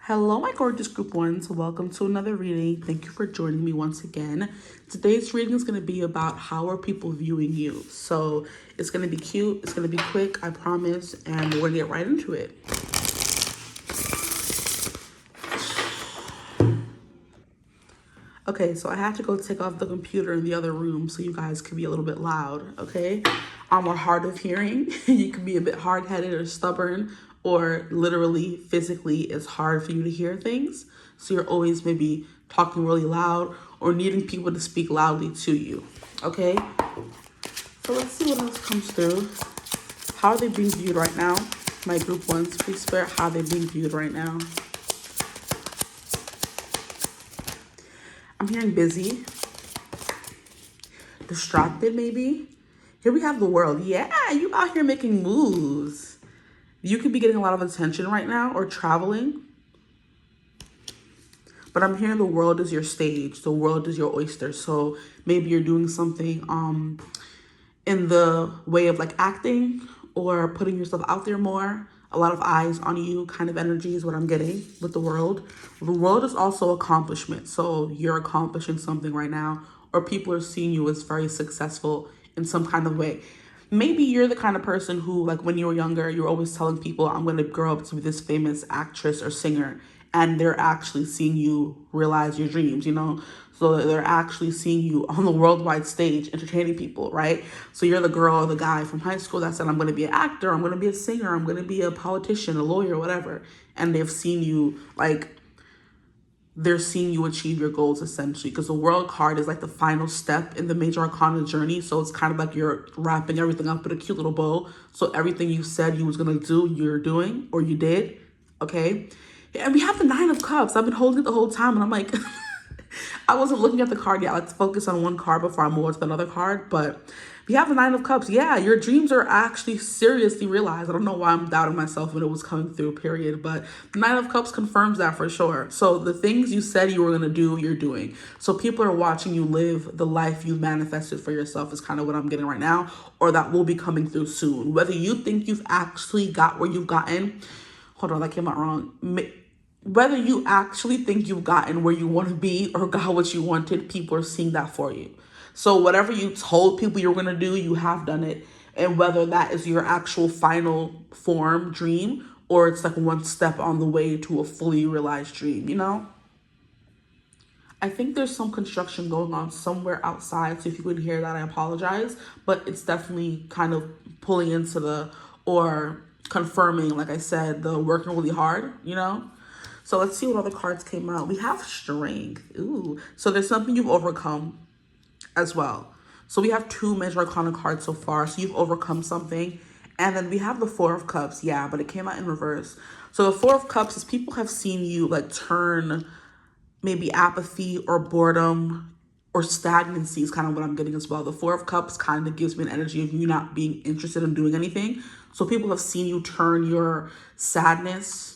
Hello, my gorgeous group ones. Welcome to another reading. Thank you for joining me once again. Today's reading is going to be about how are people viewing you. So it's going to be cute. It's going to be quick, I promise. And we're going to get right into it. Okay, so I had to go take off the computer in the other room so you guys can be a little bit loud, okay? Or hard of hearing. You can be a bit hard-headed or stubborn, or literally, physically, it's hard for you to hear things. So you're always maybe talking really loud or needing people to speak loudly to you, okay? So let's see what else comes through. How are they being viewed right now? My group ones, please spare how they're being viewed right now. I'm hearing busy, distracted maybe. Here we have the world. Yeah, you out here making moves. You could be getting a lot of attention right now or traveling. But I'm hearing the world is your stage. The world is your oyster. So maybe you're doing something in the way of like acting or putting yourself out there more. A lot of eyes on you kind of energy is what I'm getting with the world. The world is also accomplishment. So you're accomplishing something right now, or people are seeing you as very successful in some kind of way. Maybe you're the kind of person who, like when you were younger, you're always telling people, I'm going to grow up to be this famous actress or singer. And they're actually seeing you realize your dreams, you know? So they're actually seeing you on the worldwide stage entertaining people, right? So you're the girl or the guy from high school that said, I'm going to be an actor, I'm going to be a singer, I'm going to be a politician, a lawyer, whatever. And they've seen you, like, they're seeing you achieve your goals essentially, because the world card is like the final step in the major arcana journey. So it's kind of like you're wrapping everything up in a cute little bow. So everything you said you was going to do, you're doing, or you did, okay? And we have the Nine of Cups. I've been holding it the whole time, and I'm like, I wasn't looking at the card yet. Let's focus on one card before I move on to another card. But we have the Nine of Cups. Yeah, your dreams are actually seriously realized. I don't know why I'm doubting myself when it was coming through, period. But the Nine of Cups confirms that for sure. So the things you said you were going to do, you're doing. So people are watching you live the life you manifested for yourself is kind of what I'm getting right now, or that will be coming through soon. Whether you think you've actually got where you've gotten, hold on, that came out wrong. Whether you actually think you've gotten where you want to be or got what you wanted, people are seeing that for you. So whatever you told people you were going to do, you have done it. And whether that is your actual final form dream, or it's like one step on the way to a fully realized dream, you know? I think there's some construction going on somewhere outside. So if you couldn't hear that, I apologize. But it's definitely kind of pulling into or confirming, like I said, the working really hard, you know? So let's see what other cards came out. We have strength. Ooh. So there's something you've overcome as well. So we have two major arcana cards so far. So you've overcome something. And then we have the Four of Cups. Yeah, but it came out in reverse. So the Four of Cups is people have seen you like turn maybe apathy or boredom or stagnancy is kind of what I'm getting as well. The Four of Cups kind of gives me an energy of you not being interested in doing anything. So people have seen you turn your sadness,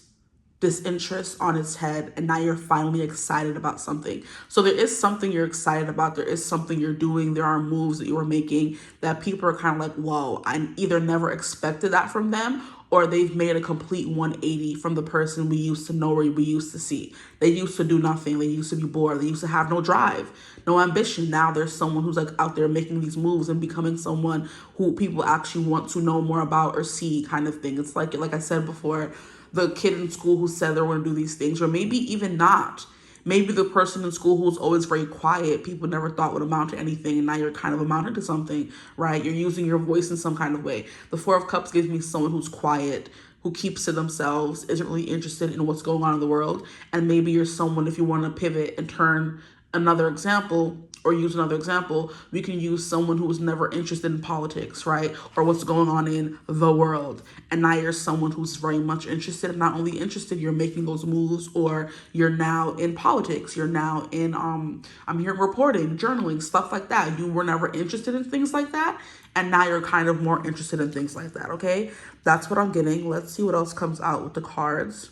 disinterest on its head, and now you're finally excited about something. So there is something you're excited about. There is something you're doing. There are moves that you are making that people are kind of like, whoa, I either never expected that from them, or they've made a complete 180 from the person we used to know or we used to see. They used to do nothing. They used to be bored. They used to have no drive, no ambition. Now there's someone who's like out there making these moves and becoming someone who people actually want to know more about or see, kind of thing. It's like I said before, the kid in school who said they were going to do these things, or maybe even not. Maybe the person in school who's always very quiet, people never thought would amount to anything, and now you're kind of amounted to something, right? You're using your voice in some kind of way. The Four of Cups gives me someone who's quiet, who keeps to themselves, isn't really interested in what's going on in the world. And maybe you're someone, if you want to pivot and turn another example, or use another example, we can use someone who was never interested in politics, right? Or what's going on in the world. And now you're someone who's very much interested. And not only interested, you're making those moves, or you're now in politics. You're now in, I'm hearing reporting, journaling, stuff like that. You were never interested in things like that. And now you're kind of more interested in things like that, okay? That's what I'm getting. Let's see what else comes out with the cards.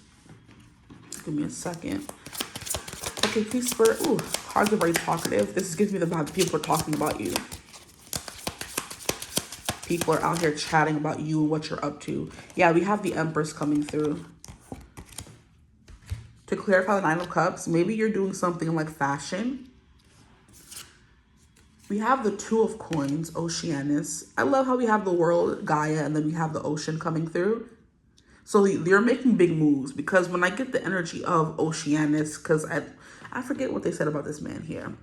Give me a second. Okay, please, Spirit. Ooh, cards are very talkative. This gives me the vibe people are talking about you. People are out here chatting about you and what you're up to. Yeah, we have the Empress coming through. To clarify the Nine of Cups, maybe you're doing something like fashion. We have the Two of Coins, Oceanus. I love how we have the world, Gaia, and then we have the ocean coming through. So they're making big moves, because when I get the energy of Oceanus, because I forget what they said about this man here.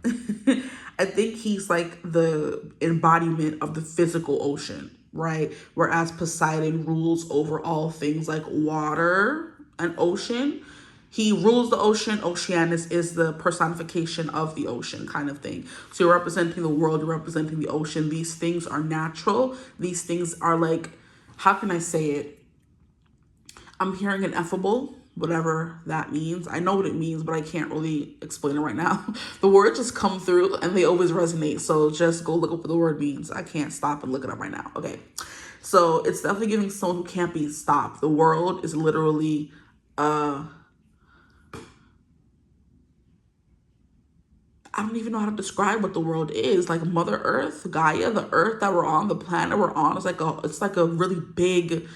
I think he's like the embodiment of the physical ocean, right? Whereas Poseidon rules over all things like water and ocean. He rules the ocean. Oceanus is the personification of the ocean, kind of thing. So you're representing the world, you're representing the ocean. These things are natural. These things are like, how can I say it? I'm hearing ineffable, whatever that means. I know what it means, but I can't really explain it right now. The words just come through and they always resonate. So just go look up what the word means. I can't stop and look it up right now. Okay. So it's definitely giving someone who can't be stopped. The world is literally, I don't even know how to describe what the world is. Like Mother Earth, Gaia, the earth that we're on, the planet we're on, it's like a really big,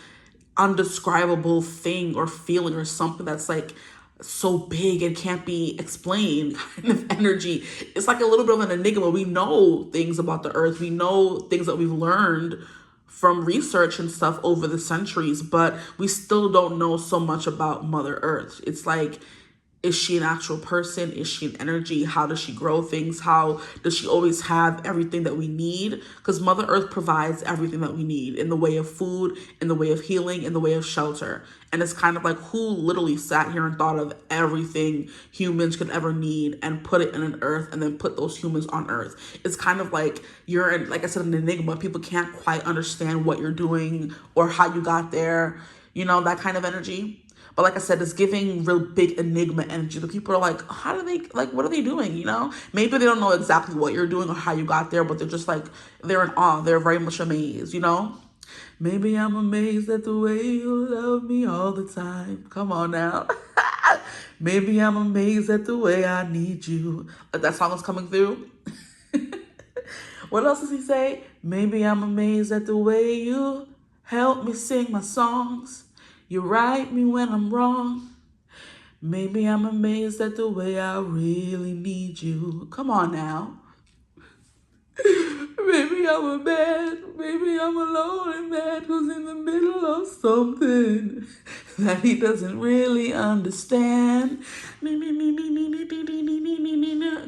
undescribable thing or feeling or something that's like so big it can't be explained kind of energy. It's like a little bit of an enigma. We know things about the earth. We know things that we've learned from research and stuff over the centuries, but we still don't know so much about Mother Earth. It's like, is she an actual person? Is she an energy? How does she grow things? How does she always have everything that we need? Because Mother Earth provides everything that we need in the way of food, in the way of healing, in the way of shelter. And it's kind of like, who literally sat here and thought of everything humans could ever need and put it in an earth and then put those humans on earth? It's kind of like you're, in, like I said, an enigma. People can't quite understand what you're doing or how you got there, that kind of energy. But like I said, it's giving real big enigma energy. The people are like, how do they, like, what are they doing, Maybe they don't know exactly what you're doing or how you got there, but they're just like, they're in awe. They're very much amazed, Maybe I'm amazed at the way you love me all the time. Come on now. Maybe I'm amazed at the way I need you. Like that song is coming through. What else does he say? Maybe I'm amazed at the way you help me sing my songs. You right me when I'm wrong. Maybe I'm amazed at the way I really need you. Come on now. Maybe I'm a man. Maybe I'm a lonely man who's in the middle of something that he doesn't really understand.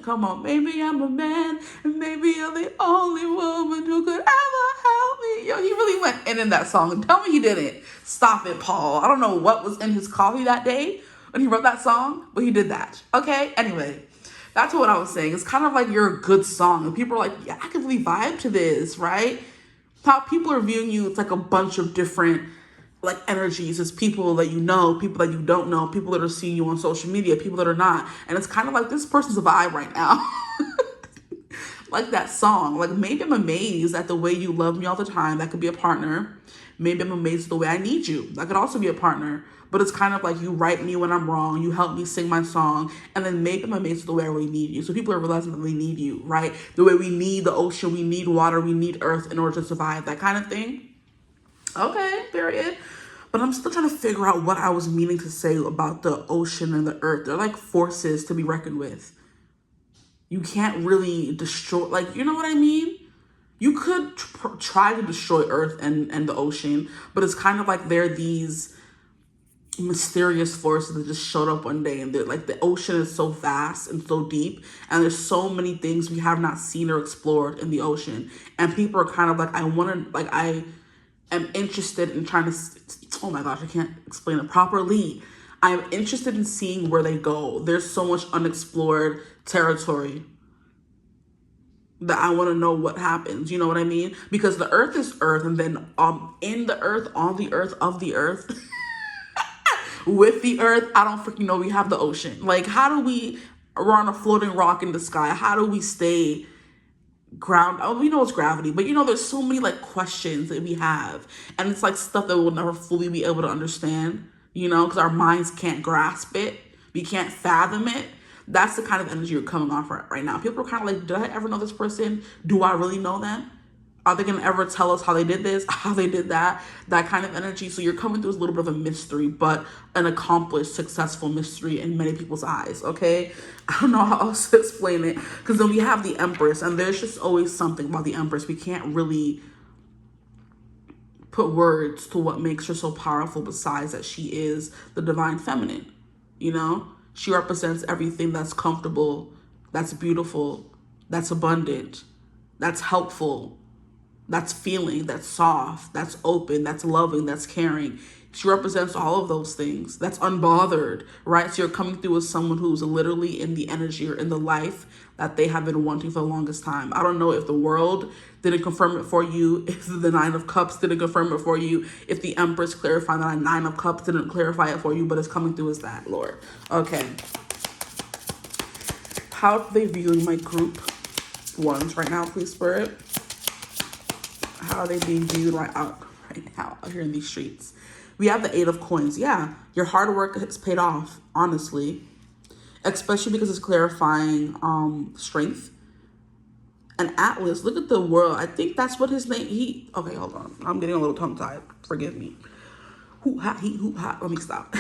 Come on, maybe I'm a man, and maybe I'm the only woman who could ever help me. Yo, he really went in that song. Tell me he didn't. Stop it, Paul. I don't know what was in his coffee that day when he wrote that song, but he did that. Okay, anyway. That's what I was saying. It's kind of like you're a good song. And people are like, yeah, I can really vibe to this, right? How people are viewing you, it's like a bunch of different like energies. It's people that you know, people that you don't know, people that are seeing you on social media, people that are not. And it's kind of like this person's a vibe right now. Like that song. Like maybe I'm amazed at the way you love me all the time. That could be a partner. Maybe I'm amazed at the way I need you. That could also be a partner. But it's kind of like you right me when I'm wrong. You help me sing my song. And then maybe I'm amazed at the way I really need you. So people are realizing that they need you, right? The way we need the ocean, we need water, we need earth in order to survive. That kind of thing. Okay, period. But I'm still trying to figure out what I was meaning to say about the ocean and the earth. They're like forces to be reckoned with. You can't really destroy, like, you know what I mean? You could try to destroy earth and the ocean, but it's kind of like they're these mysterious forces that just showed up one day, and they're like, the ocean is so vast and so deep, and there's so many things we have not seen or explored in the ocean, and people are kind of like, I am interested in trying to, oh my gosh, I can't explain it properly. I'm interested in seeing where they go. There's so much unexplored territory that I want to know what happens. You know what I mean? Because the earth is earth, and then in the earth, on the earth, of the earth, with the earth, I don't freaking know, we have the ocean. Like, how do we're on a floating rock in the sky. How do we stay ground? Oh, we know it's gravity, but there's so many like questions that we have. And it's like stuff that we'll never fully be able to understand, because our minds can't grasp it. We can't fathom it. That's the kind of energy you're coming off right now. People are kind of like, did I ever know this person? Do I really know them? Are they going to ever tell us how they did this, how they did that? That kind of energy. So you're coming through as a little bit of a mystery, but an accomplished, successful mystery in many people's eyes, okay? I don't know how else to explain it. Because then we have the Empress, and there's just always something about the Empress. We can't really put words to what makes her so powerful besides that she is the divine feminine, you know? She represents everything that's comfortable, that's beautiful, that's abundant, that's helpful, that's feeling, that's soft, that's open, that's loving, that's caring. She represents all of those things. That's unbothered, right? So you're coming through as someone who's literally in the energy or in the life that they have been wanting for the longest time. I don't know if the world didn't confirm it for you, if the Nine of Cups didn't confirm it for you, if the Empress clarified that Nine of Cups didn't clarify it for you, but it's coming through as that, Lord. Okay. How are they viewing my group ones right now, please, Spirit? How are they being viewed right now out here in these streets? We have the Eight of Coins. Yeah, your hard work has paid off, honestly, especially because it's clarifying strength. And Atlas, look at the world. I think that's what his name. Okay, hold on. I'm getting a little tongue tied. Forgive me. Hoop ha, he hoop ha. Let me stop.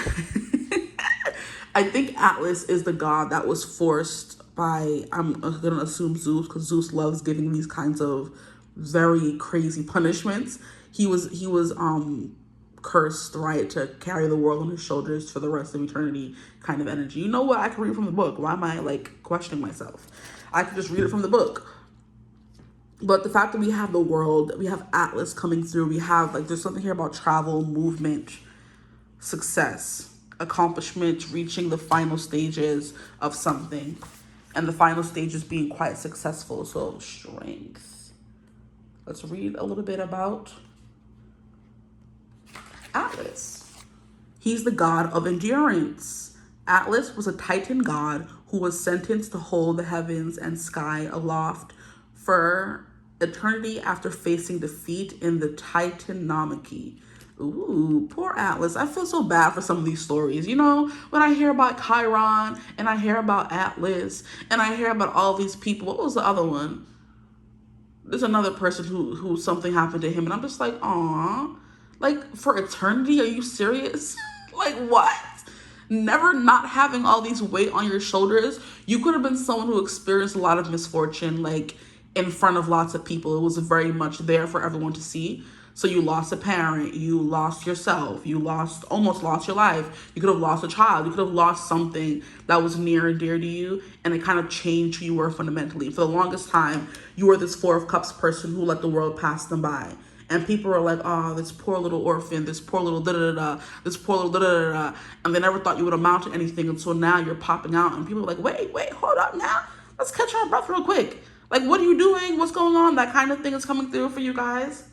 I think Atlas is the god that was forced by, I'm gonna assume Zeus, because Zeus loves giving these kinds of very crazy punishments. He was cursed, right, to carry the world on his shoulders for the rest of eternity kind of energy. You know what? I can read from the book. Why am I like questioning myself? I could just read it from the book. But the fact that we have the world, we have Atlas coming through, we have like, there's something here about travel, movement, success, accomplishment, reaching the final stages of something, and the final stages being quite successful. So strength. Let's read a little bit about Atlas. He's the god of endurance. Atlas was a Titan god who was sentenced to hold the heavens and sky aloft for eternity after facing defeat in the Titanomachy. Ooh, poor Atlas. I feel so bad for some of these stories. You know, when I hear about Chiron and I hear about Atlas and I hear about all these people. What was the other one? There's another person who something happened to him, and I'm just like, aw. Like, for eternity? Are you serious? Like, what? Never not having all these weight on your shoulders. You could have been someone who experienced a lot of misfortune, like, in front of lots of people. It was very much there for everyone to see. So you lost a parent, you lost yourself, you almost lost your life. You could have lost a child. You could have lost something that was near and dear to you, and it kind of changed who you were fundamentally. For the longest time, you were this Four of Cups person who let the world pass them by. And people were like, oh, this poor little orphan, this poor little da-da-da-da, this poor little da-da-da-da. And they never thought you would amount to anything until now you're popping out. And people are like, wait, hold up now. Let's catch our breath real quick. Like, what are you doing? What's going on? That kind of thing is coming through for you guys.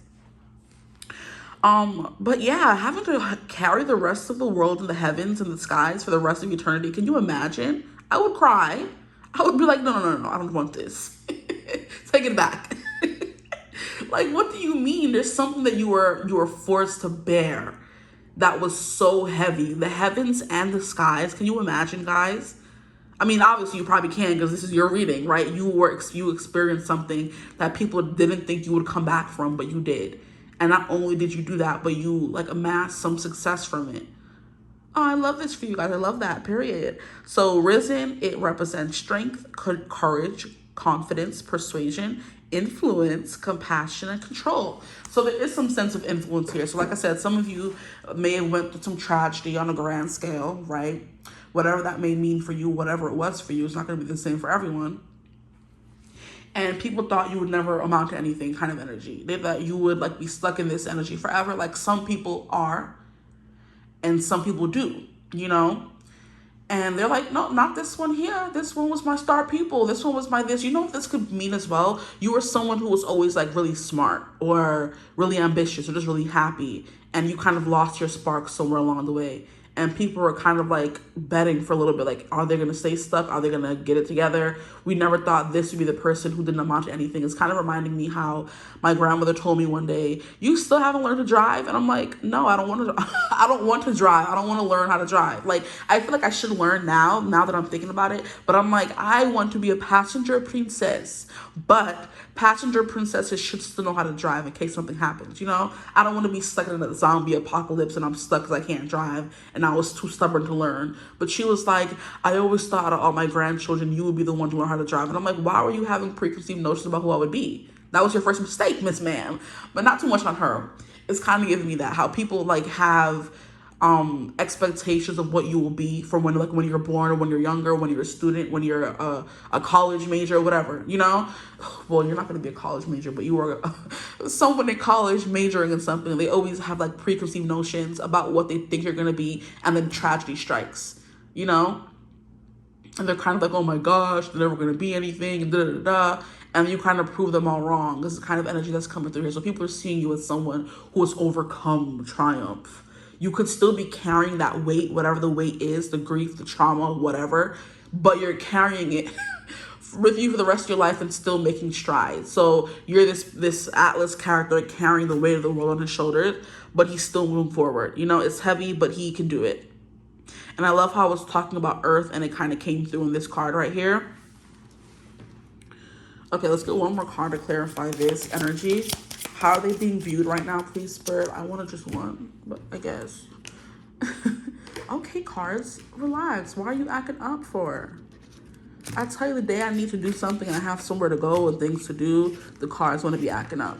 But yeah, having to carry the rest of the world in the heavens and the skies for the rest of eternity. Can you imagine? I would cry. I would be like, no, I don't want this. Take it back. Like, what do you mean? There's something that you were forced to bear that was so heavy. The heavens and the skies. Can you imagine, guys? I mean, obviously you probably can, because this is your reading, right? You experienced something that people didn't think you would come back from, but you did. And not only did you do that, but you like amassed some success from it. Oh, I love this for you guys. I love that, period. So Risen, it represents strength, courage, confidence, persuasion, influence, compassion, and control. So there is some sense of influence here. So like I said, some of you may have went through some tragedy on a grand scale, right? Whatever that may mean for you, whatever it was for you, it's not going to be the same for everyone. And people thought you would never amount to anything kind of energy. They thought you would like be stuck in this energy forever. Like some people are, and some people do, you know? And they're like, no, not this one here. This one was my star pupil. This one was my this. You know what this could mean as well? You were someone who was always like really smart or really ambitious or just really happy. And you kind of lost your spark somewhere along the way. And people were kind of like betting for a little bit, like, are they going to stay stuck? Are they going to get it together? We never thought this would be the person who didn't amount to anything. It's kind of reminding me how my grandmother told me one day, you still haven't learned to drive? And I'm like, no, I don't want to drive. I don't want to learn how to drive. Like, I feel like I should learn now that I'm thinking about it. But I'm like, I want to be a passenger princess. But passenger princesses should still know how to drive in case something happens, you know? I don't want to be stuck in a zombie apocalypse and I'm stuck because I can't drive and I was too stubborn to learn. But she was like, I always thought out of all my grandchildren, you would be the one to learn how to drive. And I'm like, why were you having preconceived notions about who I would be? That was your first mistake, Miss Ma'am. But not too much on her. It's kind of giving me that, how people like have expectations of what you will be from when you're born, or when you're younger, when you're a student, when you're a college major, whatever, you know? Well, you're not going to be a college major, but you are someone in college majoring in something. They always have like preconceived notions about what they think you're going to be, and then tragedy strikes, you know? And they're kind of like, oh my gosh, they're never going to be anything, and da-da-da-da. And you kind of prove them all wrong. This is the kind of energy that's coming through here. So people are seeing you as someone who has overcome triumph. You could still be carrying that weight, whatever the weight is, the grief, the trauma, whatever, but you're carrying it with you for the rest of your life and still making strides. So you're this Atlas character carrying the weight of the world on his shoulders, but he's still moving forward. You know, it's heavy, but he can do it. And I love how I was talking about Earth and it kind of came through in this card right here. Okay, let's get one more card to clarify this energy. How are they being viewed right now, please, Spirit? I want to just one, but I guess. Okay, cards, relax. Why are you acting up for? I tell you the day I need to do something and I have somewhere to go and things to do, the cards want to be acting up.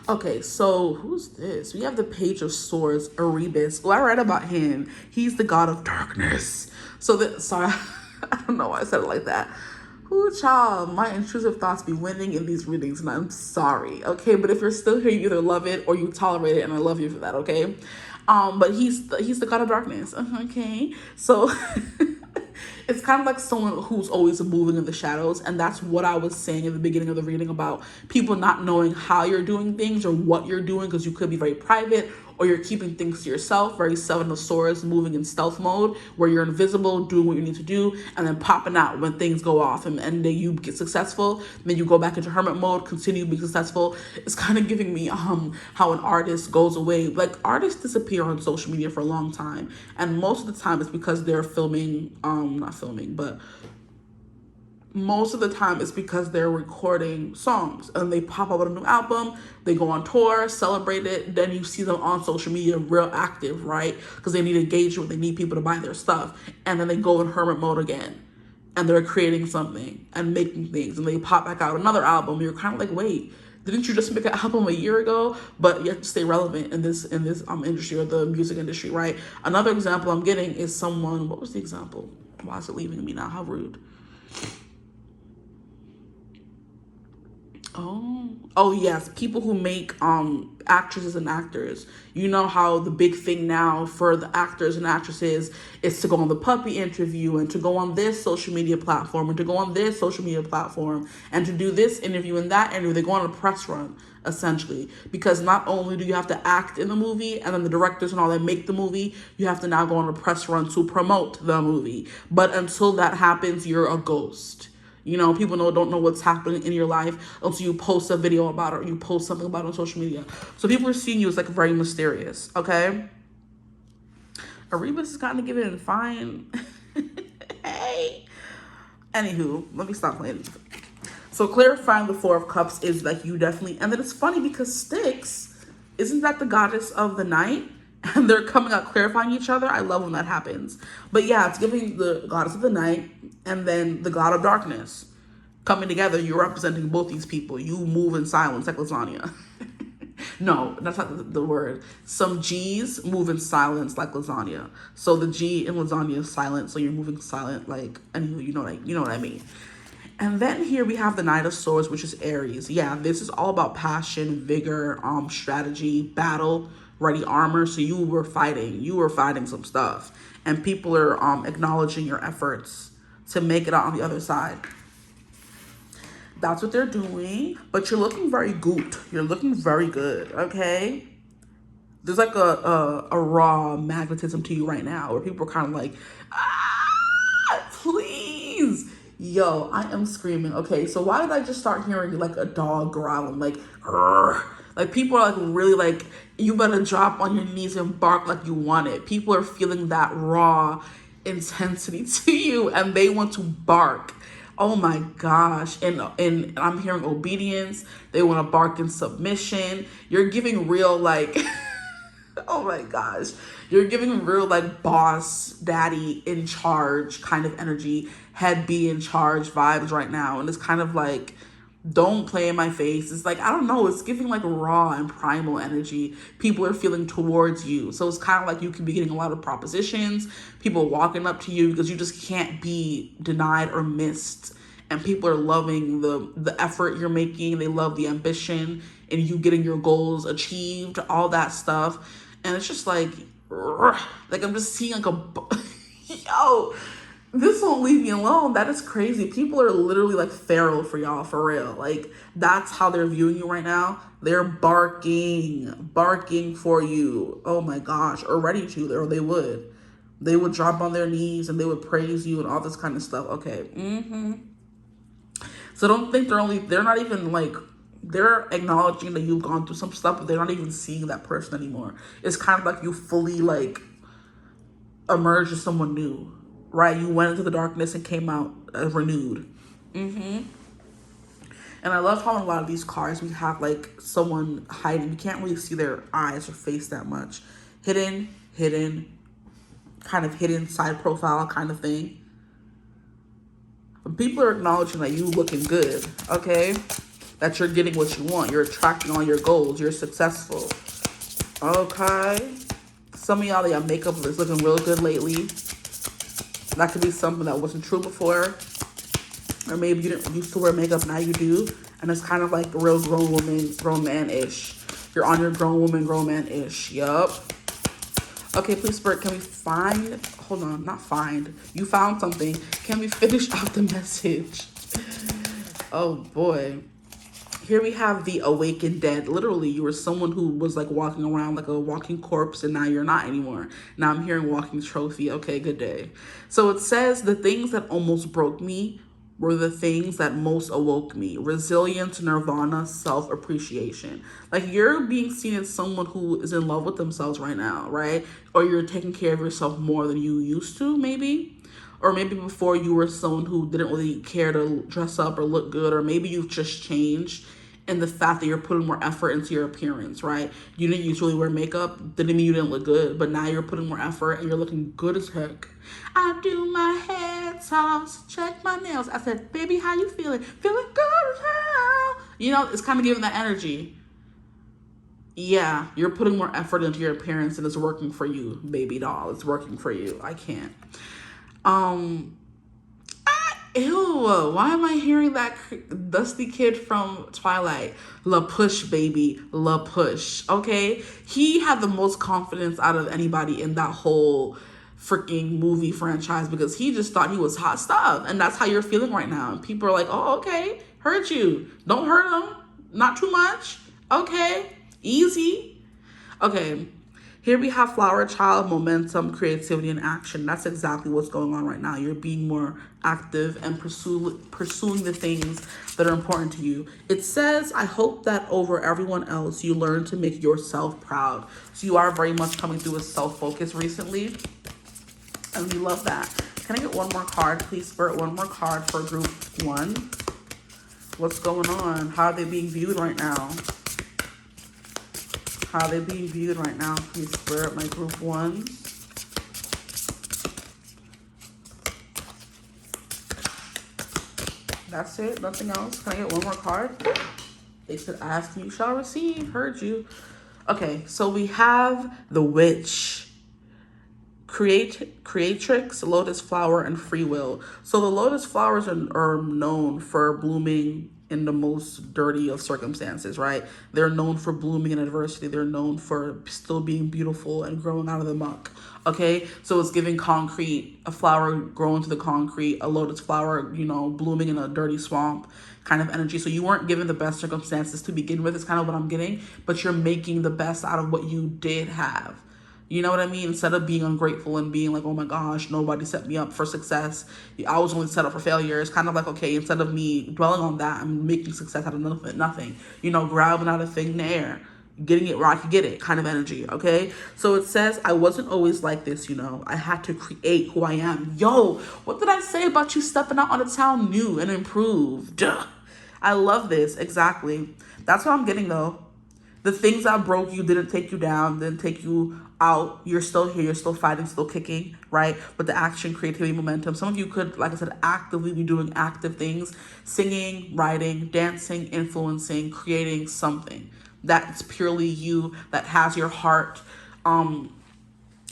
Okay, so who's this? We have the Page of Swords, Erebus. Oh, I read about him. He's the god of darkness. So sorry, I don't know why I said it like that. Ooh, child, my intrusive thoughts be winning in these readings, and I'm sorry, okay? But if you're still here, you either love it or you tolerate it, and I love you for that, okay? But he's the god of darkness, okay? So it's kind of like someone who's always moving in the shadows, and that's what I was saying in the beginning of the reading about people not knowing how you're doing things or what you're doing, because you could be very private or you're keeping things to yourself, very Seven of Swords, moving in stealth mode, where you're invisible, doing what you need to do, and then popping out when things go off, and then you get successful, then you go back into hermit mode, continue being successful. It's kind of giving me how an artist goes away. Like, artists disappear on social media for a long time, and most of the time it's because they're filming, not filming, but most of the time it's because they're recording songs and they pop up with a new album, they go on tour, celebrate it, then you see them on social media real active, right? Because they need engagement, they need people to buy their stuff, and then they go in hermit mode again and they're creating something and making things, and they pop back out another album. You're kind of like, wait, didn't you just make an album a year ago? But you have to stay relevant in this industry, or the music industry, right? Another example I'm getting is someone, what was the example? Why is it leaving me now? How rude. Oh yes, people who make actresses and actors. You know how the big thing now for the actors and actresses is to go on the puppy interview, and to go on this social media platform, and to go on this social media platform, and to do this interview and that interview. They go on a press run, essentially, because not only do you have to act in the movie, and then the directors and all that make the movie, you have to now go on a press run to promote the movie. But until that happens, you're a ghost. You know, people don't know what's happening in your life until you post a video about it, or you post something about it on social media. So people are seeing you as like very mysterious, okay? Erebus is kind of giving it fine. Hey. Anywho, let me stop playing. So clarifying the Four of Cups is like you definitely, and then it's funny because Styx, isn't that the goddess of the night? And they're coming out clarifying each other. I love when that happens. But yeah, it's giving the goddess of the night and then the god of darkness coming together. You're representing both these people. You move in silence like lasagna. No, that's not the word. Some G's move in silence like lasagna. So the G in lasagna is silent. So you're moving silent like, anyway, you know what I mean. And then here we have the Knight of Swords, which is Aries. Yeah, this is all about passion, vigor, strategy, battle, ready armor. So you were fighting some stuff, and people are acknowledging your efforts to make it out on the other side. That's what they're doing. But you're looking very gooped. You're looking very good, okay? There's like a raw magnetism to you right now, where people are kind of like, please. Yo, I am screaming. Okay, so why did I just start hearing like a dog growling, like, grrr? Like, people are like really like, you better drop on your knees and bark like you want it. People are feeling that raw intensity to you, and they want to bark Oh my gosh. And I'm hearing obedience. They want to bark in submission. You're giving real like oh my gosh. You're giving real like boss, daddy in charge kind of energy, head be in charge vibes right now. And it's kind of like, don't play in my face. It's like, I don't know, it's giving like raw and primal energy people are feeling towards you. So it's kind of like you can be getting a lot of propositions, people walking up to you because you just can't be denied or missed. And people are loving the effort you're making. They love the ambition and you getting your goals achieved, all that stuff. And it's just like I'm just seeing like yo, this won't leave me alone. That is crazy. People are literally like feral for y'all, for real. Like, that's how they're viewing you right now. They're barking for you. Oh my gosh, or ready to, or they would drop on their knees and they would praise you and all this kind of stuff. Okay. So don't think they're not even like, they're acknowledging that you've gone through some stuff, but they're not even seeing that person anymore. It's kind of like you fully like emerged as someone new, right? You went into the darkness and came out renewed. And I love how in a lot of these cards we have like someone hiding. You can't really see their eyes or face that much. Hidden, kind of hidden side profile kind of thing. But people are acknowledging that you looking good, okay? That you're getting what you want. You're attracting all your goals. You're successful. Okay. Some of y'all, your makeup is looking real good lately. That could be something that wasn't true before. Or maybe you didn't used to wear makeup, now you do. And it's kind of like real grown woman, grown man-ish. You're on your grown woman, grown man-ish. Yup. Okay, please, Spirit, can we find... Hold on, not find. You found something. Can we finish out the message? Oh, boy. Here we have the awakened dead. Literally, you were someone who was like walking around like a walking corpse, and now you're not anymore. Now I'm hearing walking trophy. Okay, good day. So it says, the things that almost broke me were the things that most awoke me. Resilience, nirvana, self-appreciation. Like, you're being seen as someone who is in love with themselves right now, right? Or you're taking care of yourself more than you used to, maybe. Or maybe before you were someone who didn't really care to dress up or look good. Or maybe you've just changed in the fact that you're putting more effort into your appearance, right? You didn't usually wear makeup, didn't mean you didn't look good, but now you're putting more effort and you're looking good as heck. I do my hair toss, check my nails. I said, baby, how you feeling? Feeling good as hell. You know, it's kind of giving that energy. Yeah, you're putting more effort into your appearance and it's working for you, baby doll. It's working for you. I can't. Ew, why am I hearing that dusty kid from Twilight? La Push, baby, La Push, okay? He had the most confidence out of anybody in that whole freaking movie franchise because he just thought he was hot stuff. And that's how you're feeling right now. And people are like, oh, okay, hurt you. Don't hurt him. Not too much. Okay, easy. Okay. Here we have flower child, momentum, creativity, and action. That's exactly what's going on right now. You're being more active and pursuing the things that are important to you. It says, I hope that over everyone else, you learn to make yourself proud. So you are very much coming through with self-focus recently. And we love that. Can I get one more card, please, Spirit? One more card for group 1. What's going on? How are they being viewed right now? How they being viewed right now, please, Spirit, my group 1. That's it, nothing else. Can I get one more card? They said, ask and you shall receive. Heard you. Okay, so we have the witch, creatrix, lotus flower, and free will. So the lotus flowers are known for blooming in the most dirty of circumstances, right? They're known for blooming in adversity. They're known for still being beautiful and growing out of the muck, okay? So it's giving concrete, a flower growing to the concrete, a lotus flower, you know, blooming in a dirty swamp kind of energy. So you weren't given the best circumstances to begin with, is kind of what I'm getting, but you're making the best out of what you did have. You know what I mean? Instead of being ungrateful and being like, oh my gosh, nobody set me up for success. I was only set up for failure. It's kind of like, okay, instead of me dwelling on that, I'm making success out of nothing. You know, grabbing out of thin air. getting it where I could get it kind of energy, okay? So it says, I wasn't always like this, you know. I had to create who I am. Yo, what did I say about you stepping out on a town new and improved? I love this. Exactly. That's what I'm getting, though. The things that broke you didn't take you down, didn't take you out. You're still here. You're still fighting, still kicking, right? With the action, creativity, momentum. Some of you could, like I said, actively be doing active things, singing, writing, dancing, influencing, creating something that's purely you, that has your heart,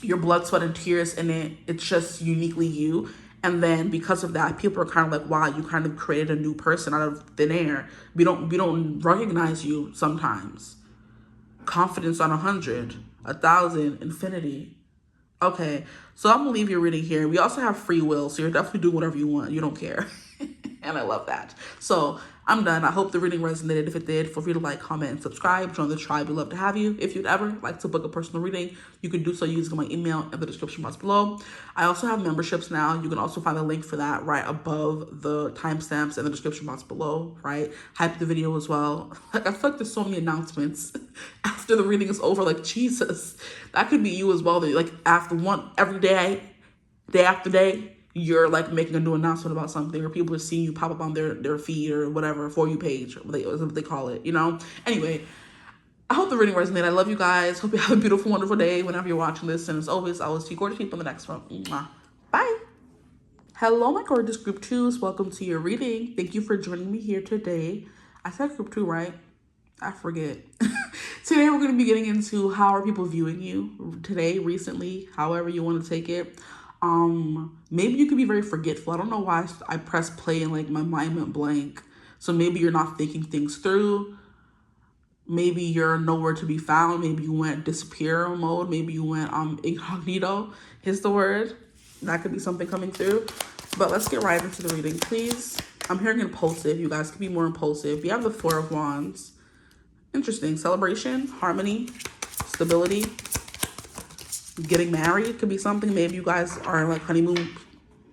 your blood, sweat, and tears in it. It's just uniquely you. And then because of that, people are kind of like, wow, you kind of created a new person out of thin air. We don't recognize you sometimes. Confidence on 100, 1,000, infinity. Okay, so I'm gonna leave your reading here. We also have free will, so you're definitely doing whatever you want. You don't care. And I love that. So I'm done. I hope the reading resonated. If it did, feel free to like, comment, and subscribe. Join the tribe. We'd love to have you. If you'd ever like to book a personal reading, you can do so using my email in the description box below. I also have memberships now. You can also find a link for that right above the timestamps in the description box below, right? Hype the video as well. Like, I feel like there's so many announcements after the reading is over. Like, Jesus, that could be you as well. Like, after one, every day after day, you're like making a new announcement about something, or people are seeing you pop up on their feed or whatever, For You page, or what they call it, you know? Anyway, I hope the reading resonated. I love you guys. Hope you have a beautiful, wonderful day whenever you're watching this. And as always, I will see you gorgeous people in the next one. Mwah. Bye. Hello, my gorgeous group 2s. Welcome to your reading. Thank you for joining me here today. I said group 2, right? I forget. Today, we're going to be getting into how are people viewing you today, recently, however you want to take it. Maybe you could be very forgetful. I don't know why I pressed play and like my mind went blank. So maybe you're not thinking things through. Maybe you're nowhere to be found. Maybe you went disappear mode. Maybe you went incognito is the word. That could be something coming through. But let's get right into the reading, please. I'm hearing impulsive. You guys could be more impulsive. We have the 4 of Wands. Interesting. Celebration, harmony, stability. Getting married could be something. Maybe you guys are in like honeymoon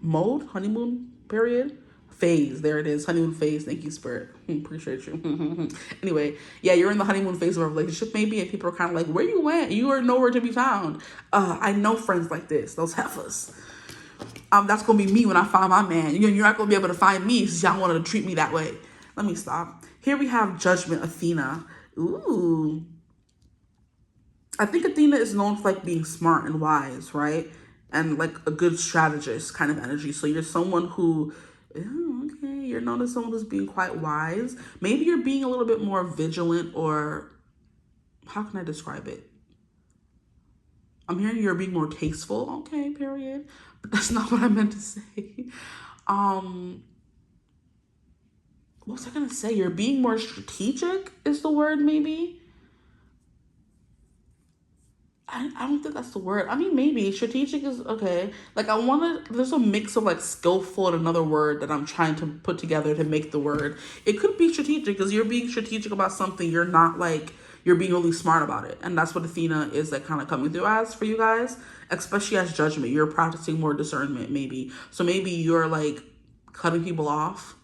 mode, honeymoon period, phase. There it is, honeymoon phase. Thank you, Spirit. Appreciate you. Anyway, yeah, you're in the honeymoon phase of a relationship maybe, and people are kind of like, where you went? You are nowhere to be found. I know friends like this, those heifers. That's gonna be me when I find my man. You're not gonna be able to find me since y'all wanted to treat me that way. Let me stop. Here we have Judgment, Athena. Ooh. I think Athena is known for like being smart and wise, right? And like a good strategist kind of energy. So you're someone who, okay, you're known as someone who's being quite wise. Maybe you're being a little bit more vigilant, or how can I describe it? I'm hearing you're being more tasteful. Okay, period. But that's not what I meant to say. What was I gonna say? You're being more strategic is the word, maybe. I don't think that's the word. I mean, maybe strategic is okay. Like there's a mix of like skillful and another word that I'm trying to put together to make the word. It could be strategic because you're being strategic about something. You're not like, you're being really smart about it. And that's what Athena is like kind of coming through as for you guys, especially as Judgment. You're practicing more discernment maybe. So maybe you're like cutting people off.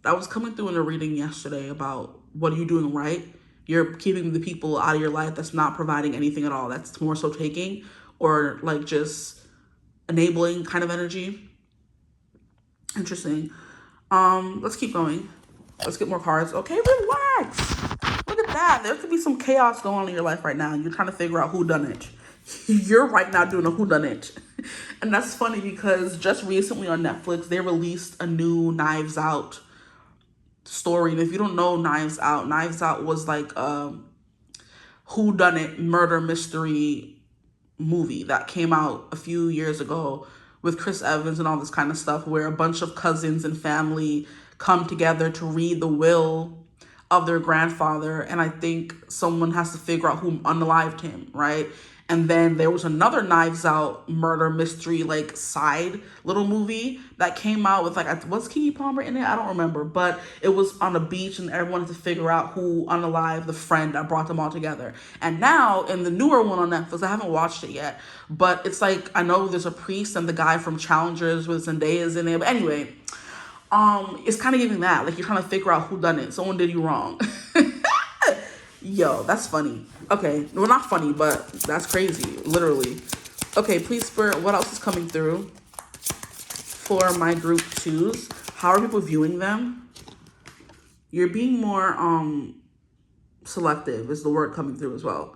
That was coming through in a reading yesterday about what are you doing right? You're keeping the people out of your life that's not providing anything at all. That's more so taking or like just enabling kind of energy. Interesting. Let's keep going. Let's get more cards. Okay, relax. Look at that. There could be some chaos going on in your life right now. You're trying to figure out who done it. You're right now doing a who done it. And that's funny because just recently on Netflix, they released a new Knives Out story. And if you don't know Knives Out was like a whodunit murder mystery movie that came out a few years ago with Chris Evans and all this kind of stuff, where a bunch of cousins and family come together to read the will of their grandfather. And I think someone has to figure out who unalived him, right? And then there was another Knives Out murder mystery, like side little movie that came out with like, was Keke Palmer in it? I don't remember, but it was on a beach and everyone had to figure out who unalived the friend that brought them all together. And now in the newer one on Netflix, I haven't watched it yet, but it's like, I know there's a priest and the guy from Challengers with Zendaya's in it. But anyway, it's kind of giving that, like you're trying to figure out who done it. Someone did you wrong. Yo, that's funny. Okay, well, not funny, but that's crazy, literally. Okay, please, Spirit, what else is coming through for my group twos? How are people viewing them? You're being more selective is the word coming through as well.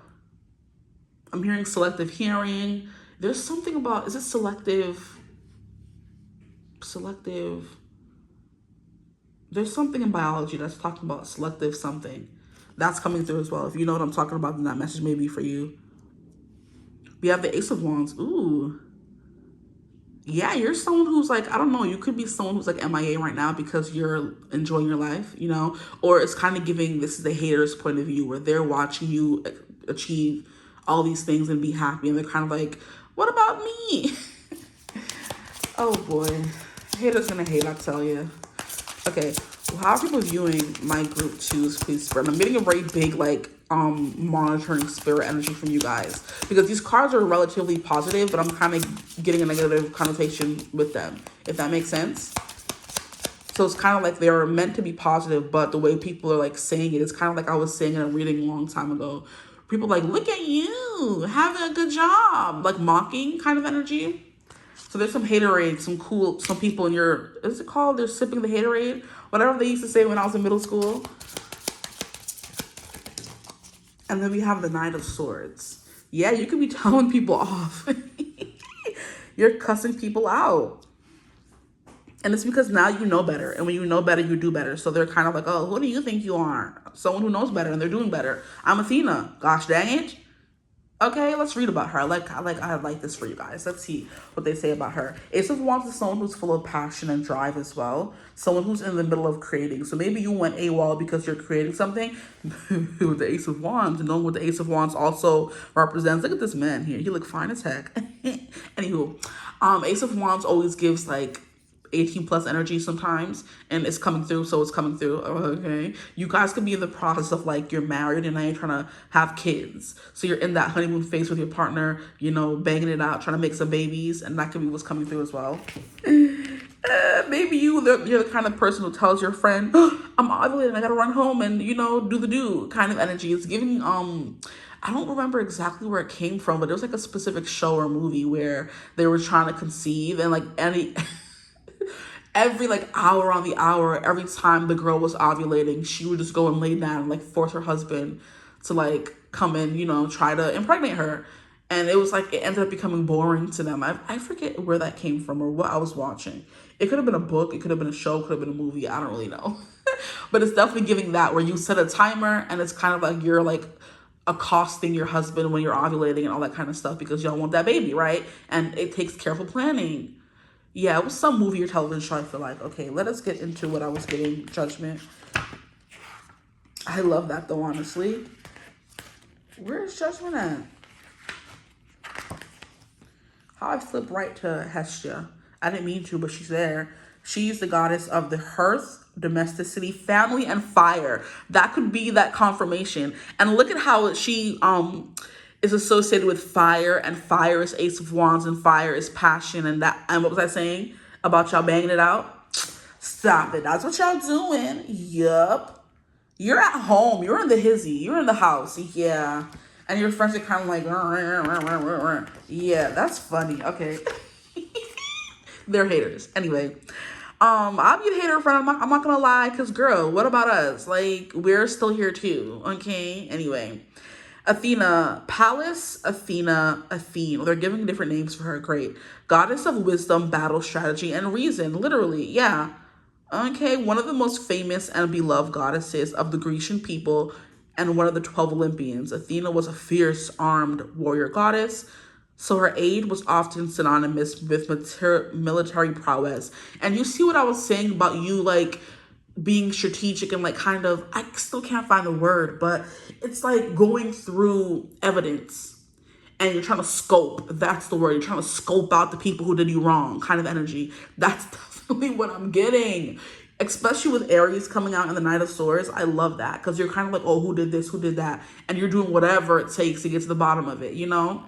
I'm hearing selective hearing. There's something about, is it selective? There's something in biology that's talking about selective something. That's coming through as well. If you know what I'm talking about, then that message may be for you. We have the Ace of Wands. Ooh. Yeah, you're someone who's like, I don't know, you could be someone who's like MIA right now because you're enjoying your life, you know? Or it's kind of giving, this is the haters' point of view where they're watching you achieve all these things and be happy. And they're kind of like, what about me? Oh boy. Haters gonna hate, I tell you. Okay, well, how are people viewing my group twos, please, Spirit? I'm getting a very big, like, monitoring spirit energy from you guys. Because these cards are relatively positive, but I'm kind of getting a negative connotation with them, if that makes sense. So it's kind of like they're meant to be positive, but the way people are, like, saying it is kind of like I was saying in a reading a long time ago. People like, look at you, having a good job. Like, mocking kind of energy. So there's some haterade, some people in your, is it called? They're sipping the haterade, whatever they used to say when I was in middle school. And then we have the Knight of Swords. Yeah, you could be telling people off. You're cussing people out. And it's because now you know better. And when you know better, you do better. So they're kind of like, oh, who do you think you are? Someone who knows better and they're doing better. I'm Athena. Gosh dang it. Okay, let's read about her. I like this for you guys. Let's see what they say about her. Ace of Wands is someone who's full of passion and drive as well. Someone who's in the middle of creating. So maybe you went AWOL because you're creating something with the Ace of Wands. And knowing what the Ace of Wands also represents. Look at this man here. He look fine as heck. Anywho, Ace of Wands always gives like 18 plus energy sometimes, and it's coming through, so it's coming through. Okay, you guys could be in the process of like you're married and now you're trying to have kids, so you're in that honeymoon phase with your partner, you know, banging it out, trying to make some babies, and that could be what's coming through as well. Maybe you're the kind of person who tells your friend, oh, I'm ovulating, I gotta run home and, you know, do the do kind of energy. It's giving I don't remember exactly where it came from, but there was like a specific show or movie where they were trying to conceive, and like every like hour on the hour, every time the girl was ovulating, she would just go and lay down and like force her husband to like come in, you know, try to impregnate her. And it was like, it ended up becoming boring to them. I forget where that came from or what I was watching. It could have been a book, it could have been a show, could have been a movie, I don't really know. But it's definitely giving that where you set a timer and it's kind of like you're like accosting your husband when you're ovulating and all that kind of stuff because y'all want that baby, right? And it takes careful planning. Yeah, it was some movie or television show, I feel like. Okay, let us get into what I was getting, Judgment. I love that, though, honestly. Where's Judgment at? How I flip right to Hestia. I didn't mean to, but she's there. She's the goddess of the hearth, domesticity, family, and fire. That could be that confirmation. And look at how she is associated with fire, and fire is Ace of Wands, and fire is passion, and that. And what was I saying about y'all banging it out? Stop it. That's what y'all doing. Yup. You're at home. You're in the hizzy. You're in the house. Yeah. And your friends are kind of like, yeah, that's funny. Okay. They're haters. Anyway, I'll be a hater friend. I'm not gonna lie, because girl, what about us? Like, we're still here too. Okay. Anyway. Athena, Pallas, Athena, Athene. Well, they're giving different names for her. Great. Goddess of wisdom, battle, strategy, and reason. Literally, yeah. Okay, one of the most famous and beloved goddesses of the Grecian people and one of the 12 Olympians. Athena was a fierce, armed warrior goddess, so her aid was often synonymous with military prowess. And you see what I was saying about you, like, being strategic and like kind of, I still can't find the word, but it's like going through evidence and you're trying to scope. That's the word. You're trying to scope out the people who did you wrong kind of energy. That's definitely what I'm getting. Especially with Aries coming out in the Knight of Swords. I love that because you're kind of like, oh, who did this? Who did that? And you're doing whatever it takes to get to the bottom of it, you know?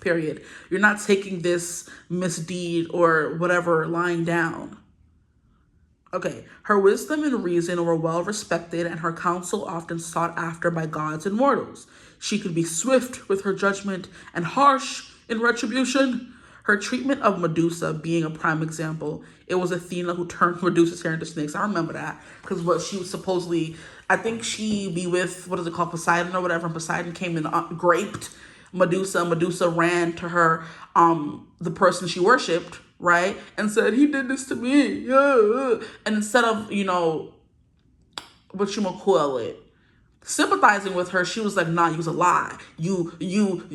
Period. You're not taking this misdeed or whatever lying down. Okay, her wisdom and reason were well respected, and her counsel often sought after by gods and mortals. She could be swift with her judgment and harsh in retribution. Her treatment of Medusa being a prime example. It was Athena who turned Medusa's hair into snakes. I remember that because what she was supposedly, I think she be with, what is it called, Poseidon or whatever, and Poseidon came and graped Medusa. Medusa ran to her, the person she worshipped, right, and said, he did this to me. Yeah. And instead of, 𝐓𝐴𝐻𝐿𝐴, sympathizing with her, she was like, nah, you was a lie. You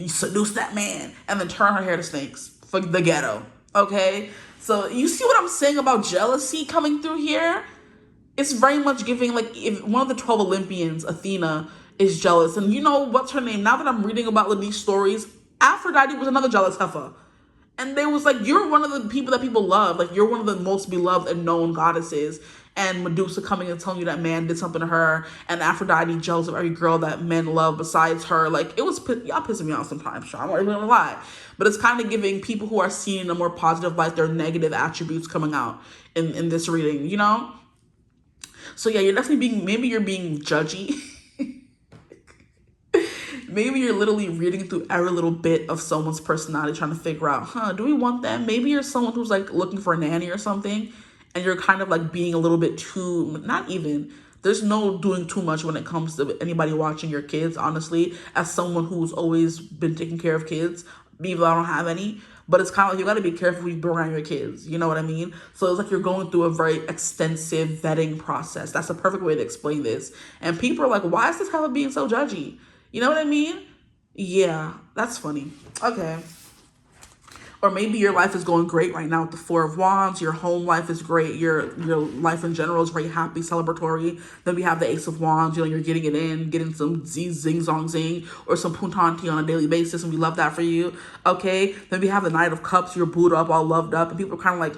seduced that man and then turn her hair to snakes for the ghetto. Okay? So you see what I'm saying about jealousy coming through here? It's very much giving, like, if one of the 12 Olympians, Athena, is jealous. And what's her name? Now that I'm reading about these stories, Aphrodite was another jealous heifer. And they was like, you're one of the people that people love. Like, you're one of the most beloved and known goddesses. And Medusa coming and telling you that man did something to her. And Aphrodite jealous of every girl that men love besides her. Like, y'all pissing me off sometimes, Sean. I'm not even gonna lie. But it's kind of giving people who are seeing a more positive light their negative attributes coming out in this reading, So yeah, you're definitely maybe you're being judgy. Maybe you're literally reading through every little bit of someone's personality, trying to figure out, do we want them? Maybe you're someone who's like looking for a nanny or something, and you're kind of like being a little bit too, not even, there's no doing too much when it comes to anybody watching your kids, honestly, as someone who's always been taking care of kids, even though I don't have any. But it's kind of like, you got to be careful when you bring around your kids. You know what I mean? So it's like you're going through a very extensive vetting process. That's a perfect way to explain this. And people are like, why is this kind of being so judgy? You know what I mean? Yeah, that's funny. Okay. Or maybe your life is going great right now with the Four of Wands. Your home life is great. Your life in general is very happy, celebratory. Then we have the Ace of Wands. You're getting it in, getting some zing zong zing or some puntanti on a daily basis, and we love that for you. Okay. Then we have the Knight of Cups. You're booed up, all loved up, and people are kind of like,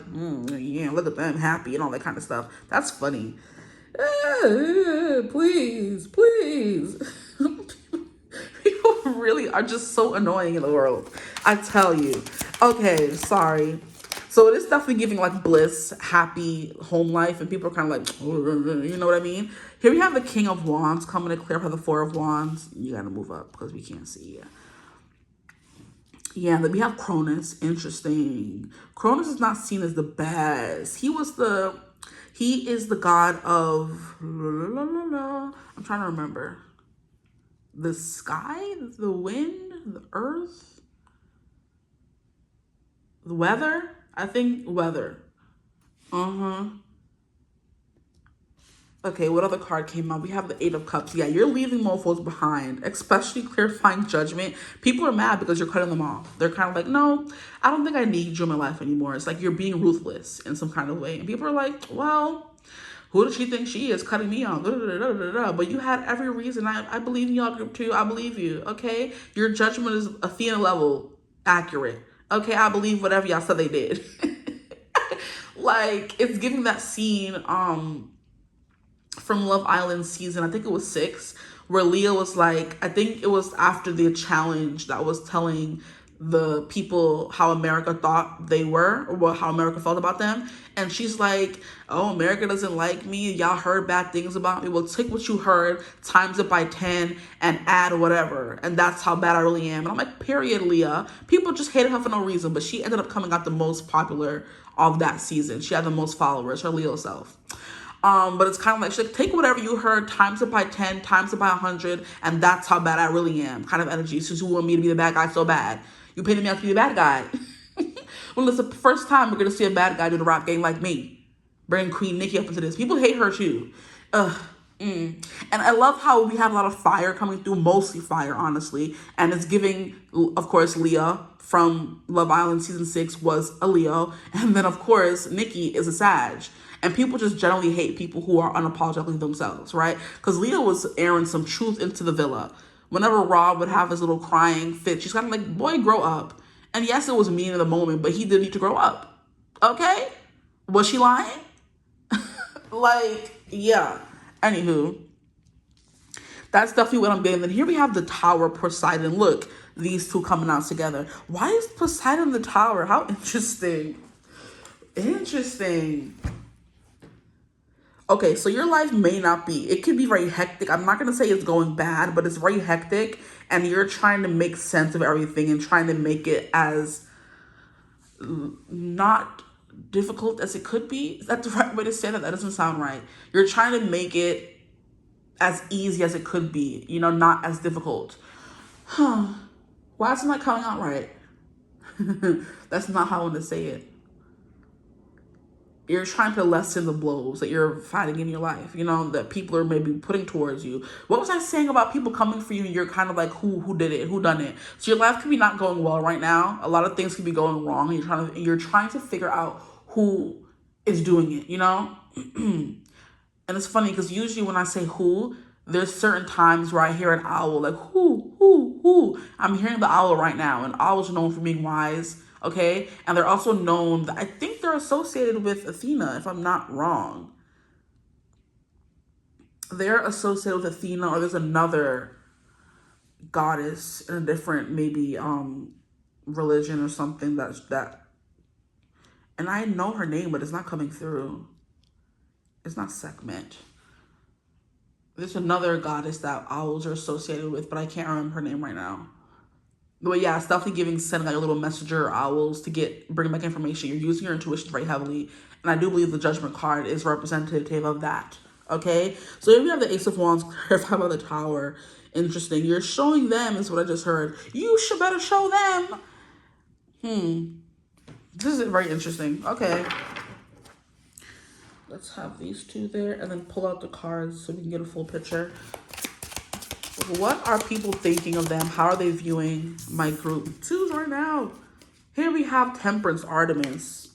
yeah, look at them, happy and all that kind of stuff. That's funny. Please. People really are just so annoying in the world. I tell you. Okay, sorry. So it is definitely giving like bliss, happy home life, and people are kind of like, you know what I mean? Here we have the King of Wands coming to clarify the Four of Wands. You gotta move up because we can't see. Yeah, then we have Cronus. Interesting. Cronus is not seen as the best. He is the god of, I'm trying to remember. The sky, the wind, the earth, the weather. I think weather. Okay, what other card came out? We have the Eight of Cups. Yeah, you're leaving mofos behind, especially clarifying judgment. People are mad because you're cutting them off. They're kind of like, no, I don't think I need you in my life anymore. It's like you're being ruthless in some kind of way. And people are like, well, who does she think she is cutting me off? But you had every reason. I believe in y'all group too. I believe you, okay? Your judgment is Athena level accurate. Okay, I believe whatever y'all said they did. Like, it's giving that scene from Love Island season, I think it was 6, where Leah was like, I think it was after the challenge that was telling the people how America thought they were, or how America felt about them. And she's like, oh, America doesn't like me. Y'all heard bad things about me. Well, take what you heard, times it by 10, and add whatever. And that's how bad I really am. And I'm like, period, Leah. People just hated her for no reason, but she ended up coming out the most popular of that season. She had the most followers, her Leo self. But it's kind of like, she's like, take whatever you heard, times it by 10, times it by 100, and that's how bad I really am. Kind of energy. Since you want me to be the bad guy so bad, you painted me out to be the bad guy. Well, it's the first time we're going to see a bad guy do the rap game like me. Bring Queen Nikki up into this. People hate her too. And I love how we have a lot of fire coming through, mostly fire, honestly. And it's giving, of course, Leah from Love Island season 6 was a Leo. And then, of course, Nikki is a Sag. And people just generally hate people who are unapologetically themselves, right? Because Leah was airing some truth into the villa. Whenever Rob would have his little crying fit, she's kind of like, boy, grow up. And yes, it was mean in the moment, but he did need to grow up. Okay? Was she lying? Like, yeah. Anywho, that's definitely what I'm getting. Then here we have the Tower, Poseidon. Look, these two coming out together. Why is Poseidon the Tower? How interesting. Interesting. Okay, so your life may not be, it could be very hectic. I'm not going to say it's going bad, but it's very hectic. And you're trying to make sense of everything and trying to make it as not difficult as it could be. Is that the right way to say that? That doesn't sound right. You're trying to make it as easy as it could be, not as difficult. Why is it not coming out right? That's not how I want to say it. You're trying to lessen the blows that you're fighting in your life, that people are maybe putting towards you. What was I saying about people coming for you and you're kind of like, who did it? Who done it? So your life could be not going well right now. A lot of things could be going wrong. And you're trying to figure out who is doing it, And it's funny because usually when I say who, there's certain times where I hear an owl, like who. I'm hearing the owl right now, and owls are known for being wise, okay? And they're also known, I think they're associated with Athena, if I'm not wrong. They're associated with Athena, or there's another goddess in a different, maybe, religion or something that. And I know her name, but it's not coming through. It's not 𝐓𝐡𝐮𝐬𝐢𝐥. There's another goddess that owls are associated with, but I can't remember her name right now. But yeah, it's definitely sending like a little messenger owls to bring back information. You're using your intuition very heavily. And I do believe the Judgment card is representative of that. Okay? So if you have the Ace of Wands clarified by the Tower, interesting. You're showing them, is what I just heard. You should better show them. This is very interesting. Okay. Let's have these two there and then pull out the cards so we can get a full picture. What are people thinking of them? How are they viewing my group? Twos right now. Here we have Temperance, Artemis.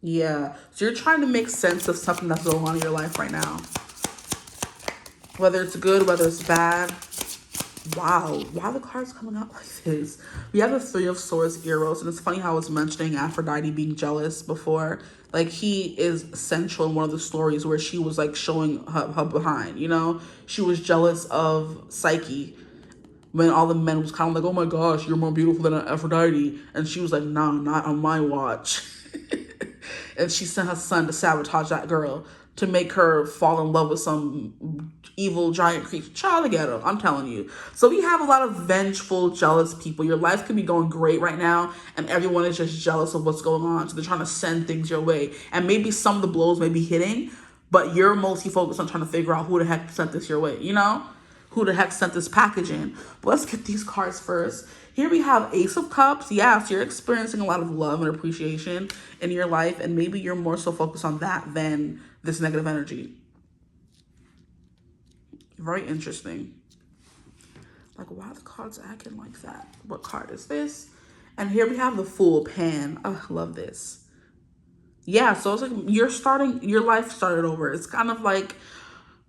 Yeah. So you're trying to make sense of something that's going on in your life right now. Whether it's good, whether it's bad. Wow. Why are the cards coming out like this? We have the Three of Swords, Eros. And it's funny how I was mentioning Aphrodite being jealous before. Like, he is central in one of the stories where she was, like, showing her behind, She was jealous of Psyche when all the men was kind of like, oh, my gosh, you're more beautiful than Aphrodite. And she was like, no, not on my watch. And she sent her son to sabotage that girl to make her fall in love with some evil giant creature. Child to get her, I'm telling you. So we have a lot of vengeful, jealous people. Your life could be going great right now, and everyone is just jealous of what's going on. So they're trying to send things your way. And maybe some of the blows may be hitting, but you're mostly focused on trying to figure out who the heck sent this your way, Who the heck sent this package in? But let's get these cards first. Here we have Ace of Cups. Yeah, so you're experiencing a lot of love and appreciation in your life, and maybe you're more so focused on that than this negative energy. Very interesting. Like, why are the cards acting like that? What card is this? And here we have the Fool, Pan. Oh, I love this. Yeah, so it's like your life started over. It's kind of like,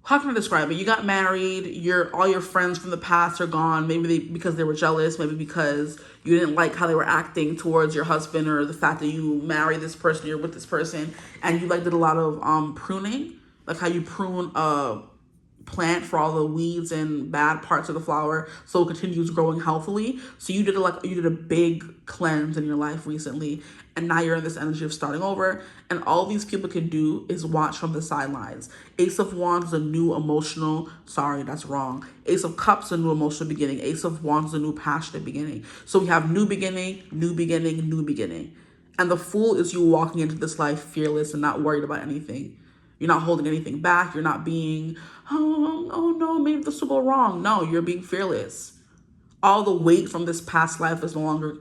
how can I describe it? You got married, all your friends from the past are gone, maybe because they were jealous, maybe because you didn't like how they were acting towards your husband, or the fact that you married this person, you're with this person, and you did a lot of pruning, like how you prune a plant for all the weeds and bad parts of the flower so it continues growing healthily. So you did a big cleanse in your life recently, and now you're in this energy of starting over, and all these people can do is watch from the sidelines. Ace of Wands is a new emotional, sorry, that's wrong. Ace of Cups is a new emotional beginning. Ace of Wands is a new passionate beginning. So we have new beginning, new beginning, new beginning. And the Fool is you walking into this life fearless and not worried about anything. You're not holding anything back. You're not being, oh no, maybe this will go wrong. No, you're being fearless. All the weight from this past life is no longer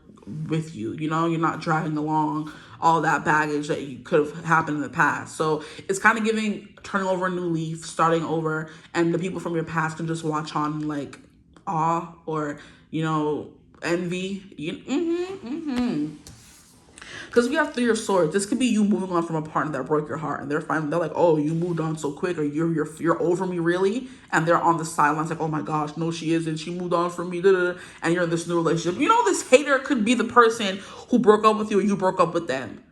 with you. You're not dragging along all that baggage that you could have happened in the past. So it's kind of giving turning over a new leaf, starting over, and the people from your past can just watch on like awe or, envy. Because we have Three of Swords. This could be you moving on from a partner that broke your heart, and they're like, oh, you moved on so quick, or you're over me, really? And they're on the sidelines like, oh my gosh, no, she isn't. She moved on from me, and you're in this new relationship. This hater could be the person who broke up with you, or you broke up with them.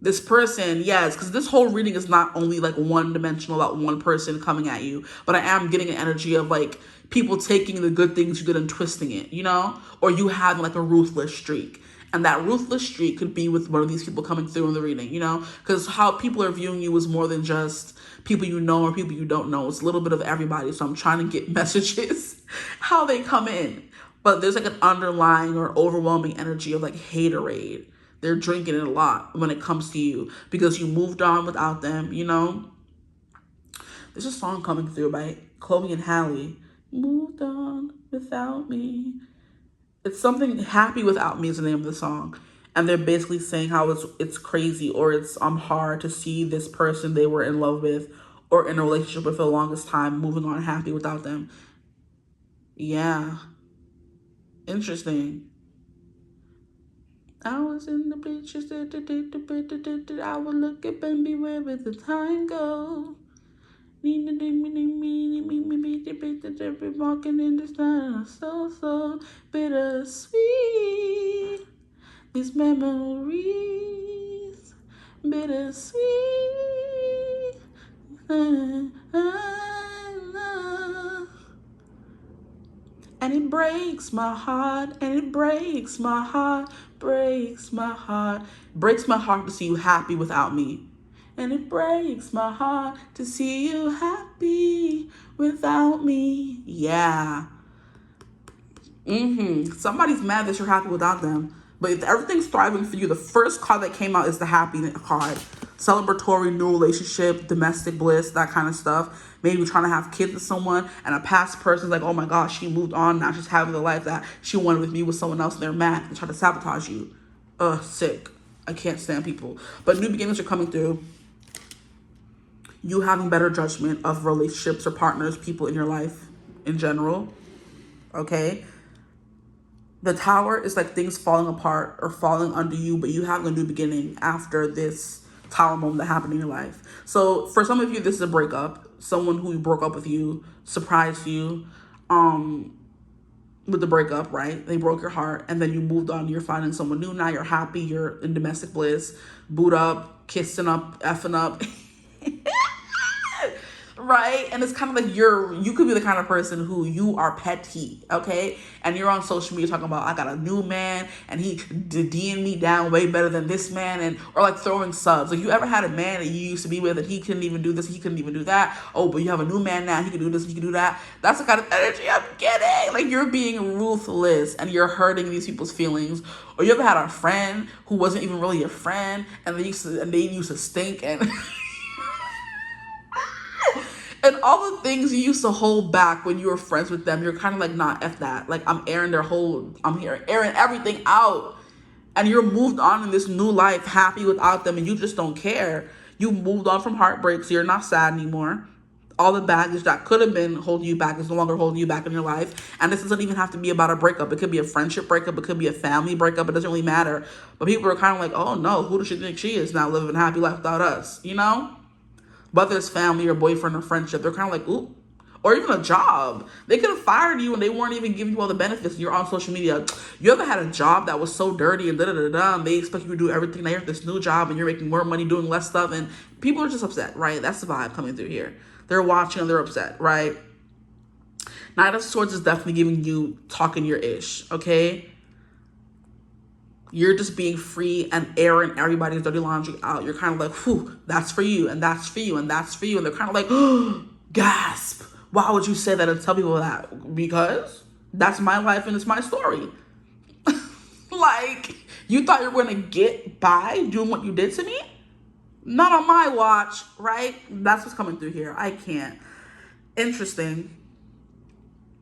This person, yes, because this whole reading is not only like one-dimensional about one person coming at you, but I am getting an energy of like people taking the good things you did and twisting it, or you having like a ruthless streak. And that ruthless streak could be with one of these people coming through in the reading, you know, because how people are viewing you is more than just people you know or people you don't know. It's a little bit of everybody. So I'm trying to get messages how they come in. But there's like an underlying or overwhelming energy of like haterade. They're drinking it a lot when it comes to you because you moved on without them, you know. There's a song coming through by Chloe and Halle. Moved on without me. It's something, Happy Without Me is the name of the song. And they're basically saying how it's crazy or it's hard to see this person they were in love with or in a relationship with for the longest time moving on happy without them. Yeah. Interesting. I was in the beaches, I would look up and be where the time goes. Walking in this night, so bittersweet. These memories, bittersweet. And it breaks my heart, and it breaks my heart, breaks my heart. Breaks my heart to see you happy without me. And it breaks my heart to see you happy without me. Yeah. Somebody's mad that you're happy without them. But if everything's thriving for you, the first card that came out is the happy card. Celebratory, new relationship, domestic bliss, that kind of stuff. Maybe trying to have kids with someone and a past person's like, oh my gosh, she moved on. Now she's having the life that she wanted with me with someone else and they're mad and try to sabotage you. Sick. I can't stand people. But new beginnings are coming through. You having better judgment of relationships or partners, people in your life in general. Okay? The Tower is like things falling apart or falling under you, but you having a new beginning after this Tower moment that happened in your life. So for some of you, this is a breakup. Someone who broke up with you, surprised you with the breakup, right? They broke your heart and then you moved on. You're finding someone new. Now you're happy. You're in domestic bliss, boot up, kissing up, effing up. Right? And it's kind of like you could be the kind of person who you are petty, okay? And you're on social media talking about, I got a new man and he D'ing me down way better than this man, or like throwing subs. Like, you ever had a man that you used to be with and he couldn't even do this, he couldn't even do that? Oh, but you have a new man now, he can do this, he can do that. That's the kind of energy I'm getting. Like, you're being ruthless and you're hurting these people's feelings. Or you ever had a friend who wasn't even really a friend and they used to stink and and all the things you used to hold back when you were friends with them, you're kind of like, nah, F that. Like, I'm airing everything out. And you're moved on in this new life, happy without them, and you just don't care. You moved on from heartbreak, so you're not sad anymore. All the baggage that could have been holding you back is no longer holding you back in your life. And this doesn't even have to be about a breakup. It could be a friendship breakup. It could be a family breakup. It doesn't really matter. But people are kind of like, oh no, who does she think she is now living a happy life without us? You know? Whether it's family or boyfriend or friendship, they're kind of like, ooh. Or even a job. They could have fired you and they weren't even giving you all the benefits. You're on social media. You ever had a job that was so dirty and da-da-da-da, and they expect you to do everything. Now you're at this new job and you're making more money doing less stuff, and people are just upset, right? That's the vibe coming through here. They're watching and they're upset, right? Knight of Swords is definitely giving you talking your ish, okay? You're just being free and airing everybody's dirty laundry out. You're kind of like, whew, that's for you, and that's for you, and that's for you. And they're kind of like, oh, gasp. Why would you say that and tell people that? Because that's my life and it's my story. Like, you thought you were going to get by doing what you did to me? Not on my watch, right? That's what's coming through here. I can't. Interesting.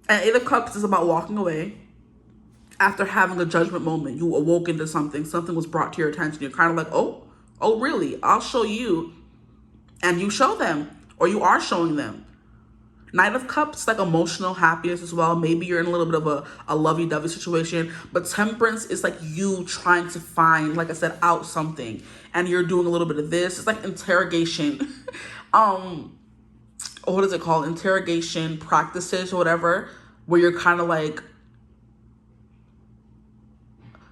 And Eight of Cups is about walking away. After having a judgment moment, you awoke into something. Something was brought to your attention. You're kind of like, oh, really? I'll show you. And you show them. Or you are showing them. Knight of Cups, like emotional happiness as well. Maybe you're in a little bit of a lovey-dovey situation. But Temperance is like you trying to find, like I said, out something. And you're doing a little bit of this. It's like interrogation. What is it called? Interrogation practices or whatever. Where you're kind of like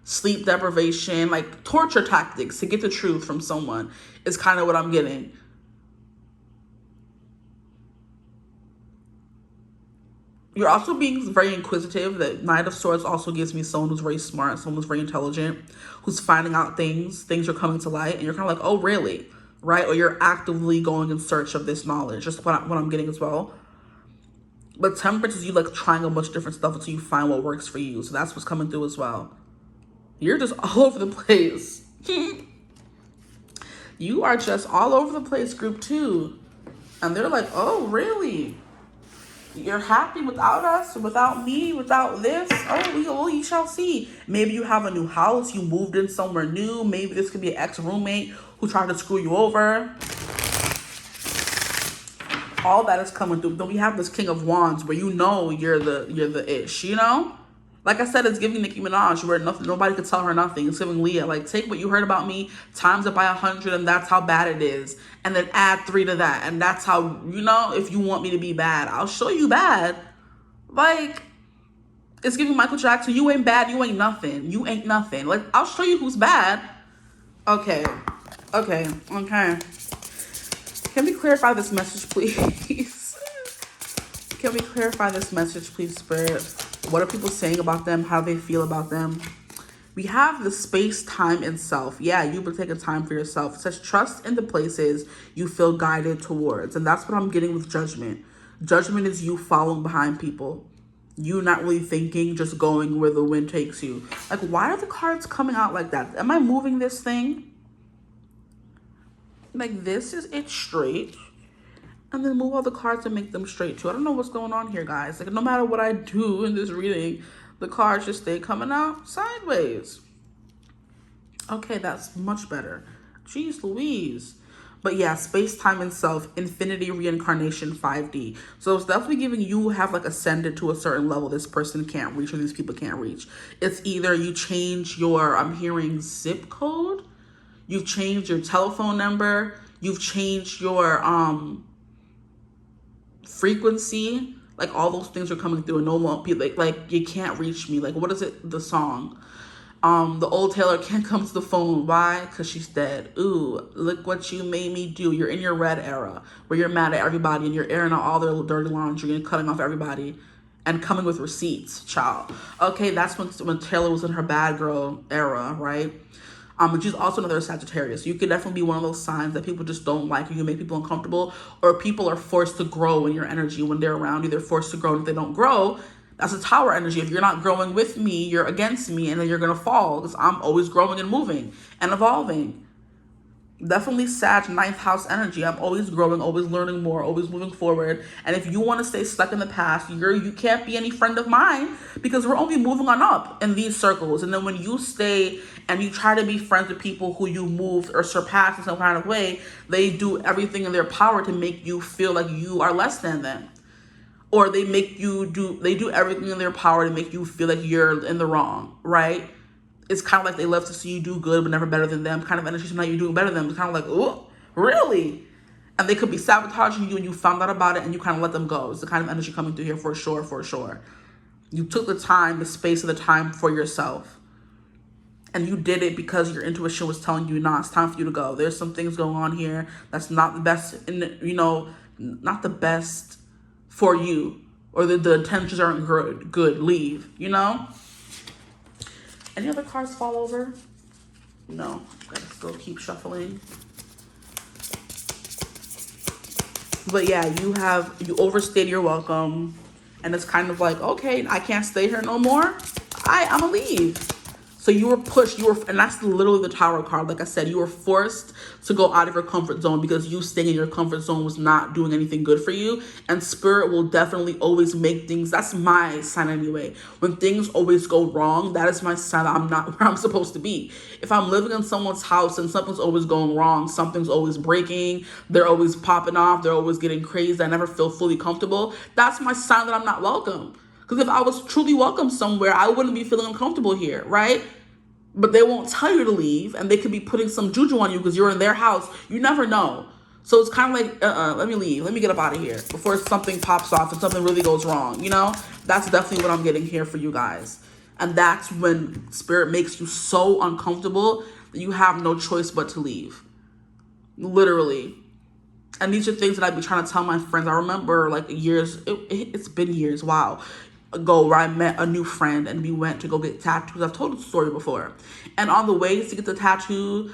sleep deprivation, like torture tactics to get the truth from someone is kind of what I'm getting. You're also being very inquisitive. The Knight of Swords also gives me someone who's very smart, someone who's very intelligent, who's finding out things are coming to light, and you're kind of like, oh, really? Right? Or you're actively going in search of this knowledge. Just what I'm getting as well. But Temperance is you like trying a bunch of different stuff until you find what works for you. So that's what's coming through as well. You're just all over the place. You are just all over the place, group 2. And they're like, oh, really? You're happy without us, without me, without this? Oh, we shall see. Maybe you have a new house. You moved in somewhere new. Maybe this could be an ex-roommate who tried to screw you over. All that is coming through. Then we have this King of Wands where you know you're the ish, you know? Like I said, it's giving Nicki Minaj where nobody could tell her nothing. It's giving Leah. Like, take what you heard about me, times it by 100, and that's how bad it is. And then add 3 to that. And that's how, you know, if you want me to be bad, I'll show you bad. Like, it's giving Michael Jackson, you ain't bad, you ain't nothing. You ain't nothing. Like, I'll show you who's bad. Okay. Can we clarify this message, please? Can we clarify this message, please, Spirit? What are people saying about them? How they feel about them? We have the space, time, and self. Yeah, you've been taking time for yourself. It says trust in the places you feel guided towards. And that's what I'm getting with Judgment. Judgment is you following behind people. You not really thinking, just going where the wind takes you. Like, why are the cards coming out like that? Am I moving this thing? Like, this is it straight. And then move all the cards and make them straight too. I don't know what's going on here, guys. Like, no matter what I do in this reading, the cards just stay coming out sideways. Okay, that's much better. Jeez Louise. But yeah, space, time, and self, infinity, reincarnation, 5D. So it's definitely giving you have like ascended to a certain level this person can't reach or these people can't reach. It's either you change your, I'm hearing zip code. You've changed your telephone number. You've changed your, frequency, like all those things are coming through and no more people like you can't reach me. Like, what is it, the song, the old Taylor can't come to the phone. Why? Because she's dead. Ooh, look what you made me do. You're in your red era where you're mad at everybody and you're airing out all their dirty laundry and cutting off everybody and coming with receipts, child. Okay, that's when Taylor was in her bad girl era, right? And she's also another Sagittarius. You could definitely be one of those signs that people just don't like, or you make people uncomfortable, or people are forced to grow in your energy when they're around you. They're forced to grow, and if they don't grow, that's a Tower energy. If you're not growing with me, you're against me, and then you're going to fall, because I'm always growing and moving and evolving. Definitely Sag 9th house energy. I'm always growing, always learning more, always moving forward. And if you want to stay stuck in the past, you can't be any friend of mine, because we're only moving on up in these circles. And then when you stay and you try to be friends with people who you moved or surpassed in some kind of way, they do everything in their power to make you feel like you are less than them. Or they do everything in their power to make you feel like you're in the wrong, right? It's kind of like they love to see you do good, but never better than them kind of energy. So now you're doing better than them. It's kind of like, oh, really? And they could be sabotaging you and you found out about it and you kind of let them go. It's the kind of energy coming through here for sure, for sure. You took the time, the space of the time for yourself. And you did it because your intuition was telling you, nah, it's time for you to go. There's some things going on here that's not the best, not the best for you. Or the intentions aren't good, leave, Any other cards fall over? No, gotta still keep shuffling. But yeah, you overstayed your welcome. And it's kind of like, okay, I can't stay here no more. I'm gonna leave. So you were pushed, and that's literally the Tower card. Like I said, you were forced to go out of your comfort zone because you staying in your comfort zone was not doing anything good for you. And Spirit will definitely always make things, that's my sign anyway. When things always go wrong, that is my sign that I'm not where I'm supposed to be. If I'm living in someone's house and something's always going wrong, something's always breaking, they're always popping off, they're always getting crazy, I never feel fully comfortable, that's my sign that I'm not welcome. Because if I was truly welcome somewhere, I wouldn't be feeling uncomfortable here, right? But they won't tell you to leave, and they could be putting some juju on you because you're in their house. You never know. So it's kind of like, let me leave. Let me get up out of here before something pops off and something really goes wrong, That's definitely what I'm getting here for you guys. And that's when Spirit makes you so uncomfortable that you have no choice but to leave. Literally. And these are things that I'd be trying to tell my friends. I remember like years, it's been years, wow, ago, where I met a new friend and we went to go get tattoos. I've told the story before. And on the way to get the tattoo,